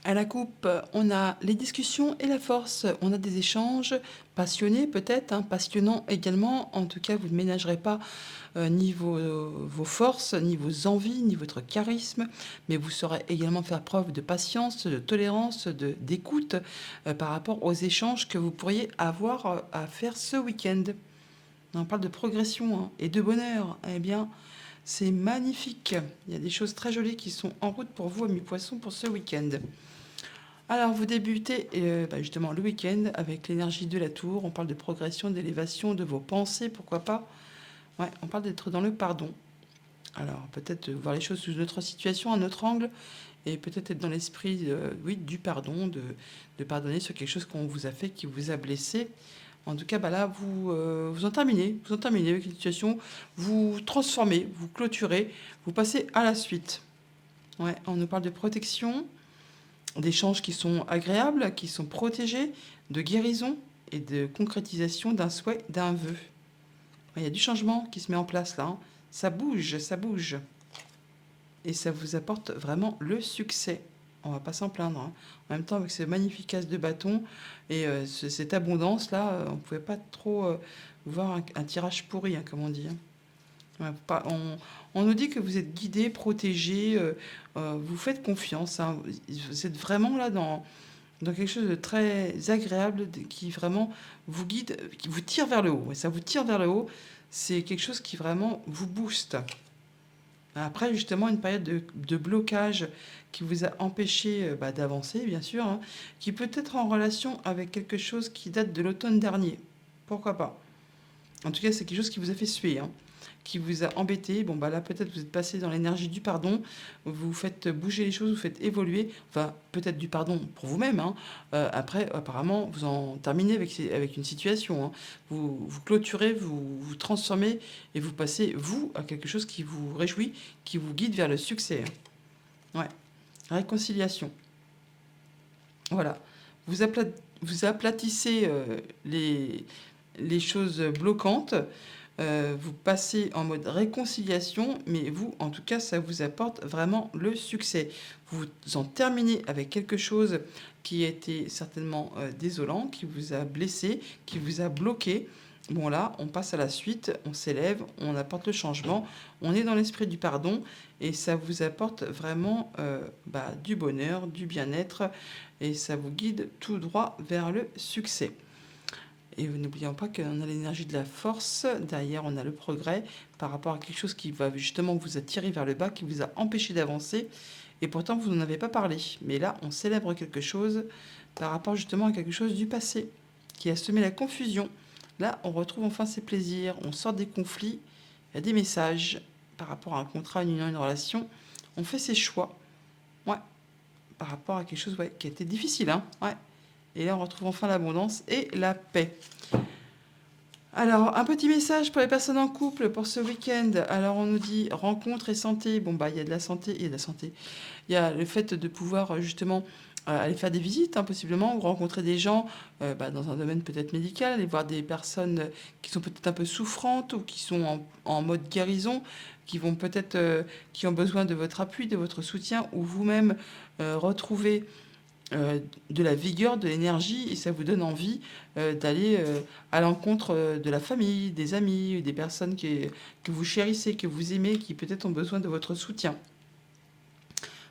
À la coupe, on a les discussions et la force. On a des échanges passionnés peut-être, hein, passionnants également. En tout cas, vous ne ménagerez pas ni vos forces, ni vos envies, ni votre charisme, mais vous saurez également faire preuve de patience, de tolérance, d'écoute par rapport aux échanges que vous pourriez avoir à faire ce week-end. On parle de progression, hein, et de bonheur. Eh bien, c'est magnifique. Il y a des choses très jolies qui sont en route pour vous, amis poissons, pour ce week-end. Alors, vous débutez justement le week-end avec l'énergie de la tour. On parle de progression, d'élévation de vos pensées, pourquoi pas. Ouais, on parle d'être dans le pardon. Alors, peut-être voir les choses sous une autre situation, un autre angle, et peut-être être dans l'esprit oui, du pardon, de pardonner sur quelque chose qu'on vous a fait, qui vous a blessé. En tout cas, là, vous en terminez. Vous en terminez avec une situation, vous transformez, vous clôturez, vous passez à la suite. Ouais, on nous parle de protection, d'échanges qui sont agréables, qui sont protégés, de guérison et de concrétisation d'un souhait, d'un vœu. Il y a du changement qui se met en place là, hein. Ça bouge, ça bouge. et ça vous apporte vraiment le succès. On va pas s'en plaindre, hein. En même temps, avec ce magnifique as de bâton et cette abondance-là, on ne pouvait pas trop voir un tirage pourri, hein, comme on dit, hein. Ouais, on nous dit que vous êtes guidé, protégé, vous faites confiance, hein. Vous êtes vraiment là dans quelque chose de très agréable qui vraiment vous guide, qui vous tire vers le haut. Et ça vous tire vers le haut, c'est quelque chose qui vraiment vous booste. Après, justement, une période de blocage qui vous a empêché d'avancer, bien sûr, hein, qui peut être en relation avec quelque chose qui date de l'automne dernier. Pourquoi pas? En tout cas, c'est quelque chose qui vous a fait suer, hein, qui vous a embêté. Bon, bah là, peut-être vous êtes passé dans l'énergie du pardon, vous faites bouger les choses, vous faites évoluer. Enfin, peut-être du pardon pour vous-même, hein. Après, apparemment, vous en terminez avec une situation, hein. Vous clôturez, vous transformez et vous passez, vous, à quelque chose qui vous réjouit, qui vous guide vers le succès, hein. Ouais. Réconciliation. Voilà. Vous, vous aplatissez les choses bloquantes, vous passez en mode réconciliation, mais vous, en tout cas, ça vous apporte vraiment le succès. Vous en terminez avec quelque chose qui a été certainement désolant, qui vous a blessé, qui vous a bloqué. Bon là, on passe à la suite, on s'élève, on apporte le changement, on est dans l'esprit du pardon et ça vous apporte vraiment du bonheur, du bien-être et ça vous guide tout droit vers le succès. Et n'oublions pas qu'on a l'énergie de la force, derrière on a le progrès par rapport à quelque chose qui va justement vous attirer vers le bas, qui vous a empêché d'avancer, et pourtant vous n'en avez pas parlé. Mais là, on célèbre quelque chose par rapport justement à quelque chose du passé, qui a semé la confusion. Là, on retrouve enfin ses plaisirs, on sort des conflits, il y a des messages par rapport à un contrat, une union, une relation, on fait ses choix, ouais, par rapport à quelque chose qui a été difficile, hein, ouais. Et là, on retrouve enfin l'abondance et la paix. Alors, un petit message pour les personnes en couple pour ce week-end. Alors, on nous dit rencontre et santé. Bon, bah, il y a de la santé, il y a de la santé. Il y a le fait de pouvoir justement aller faire des visites, hein, possiblement, ou rencontrer des gens dans un domaine peut-être médical, aller voir des personnes qui sont peut-être un peu souffrantes ou qui sont en mode guérison, qui vont peut-être, qui ont besoin de votre appui, de votre soutien, ou vous-même retrouver de la vigueur, de l'énergie, et ça vous donne envie d'aller à l'encontre de la famille, des amis, des personnes que vous chérissez, que vous aimez, qui peut-être ont besoin de votre soutien.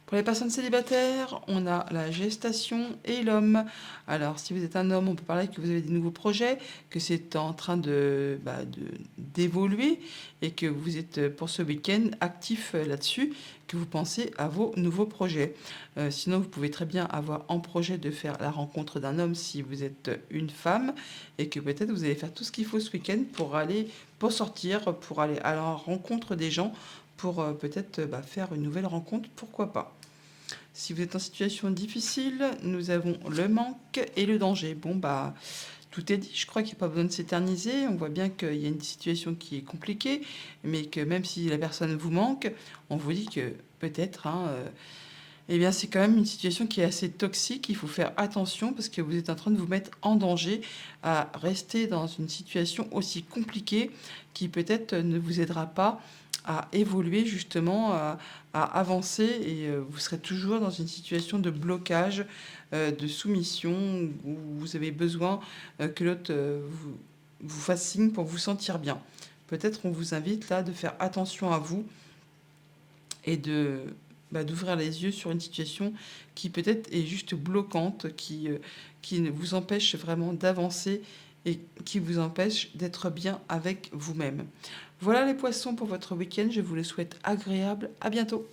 Pour les personnes célibataires, on a la gestation et l'homme. Alors, si vous êtes un homme, on peut parler que vous avez des nouveaux projets, que c'est en train d'évoluer et que vous êtes pour ce week-end actif là-dessus, que vous pensez à vos nouveaux projets. Sinon, vous pouvez très bien avoir en projet de faire la rencontre d'un homme si vous êtes une femme et que peut-être vous allez faire tout ce qu'il faut ce week-end pour sortir, pour aller à la rencontre des gens, pour peut-être faire une nouvelle rencontre, pourquoi pas. Si vous êtes en situation difficile, nous avons le manque et le danger. Bon, tout est dit. Je crois qu'il n'y a pas besoin de s'éterniser. On voit bien qu'il y a une situation qui est compliquée, mais que même si la personne vous manque, on vous dit que peut-être, eh bien, c'est quand même une situation qui est assez toxique. Il faut faire attention parce que vous êtes en train de vous mettre en danger à rester dans une situation aussi compliquée qui peut-être ne vous aidera pas à évoluer justement, à avancer et vous serez toujours dans une situation de blocage, de soumission où vous avez besoin que l'autre vous fasse signe pour vous sentir bien. Peut-être on vous invite là de faire attention à vous et d'ouvrir les yeux sur une situation qui peut-être est juste bloquante, qui ne vous empêche vraiment d'avancer et qui vous empêche d'être bien avec vous-même. Voilà les poissons pour votre week-end, je vous le souhaite agréable, à bientôt.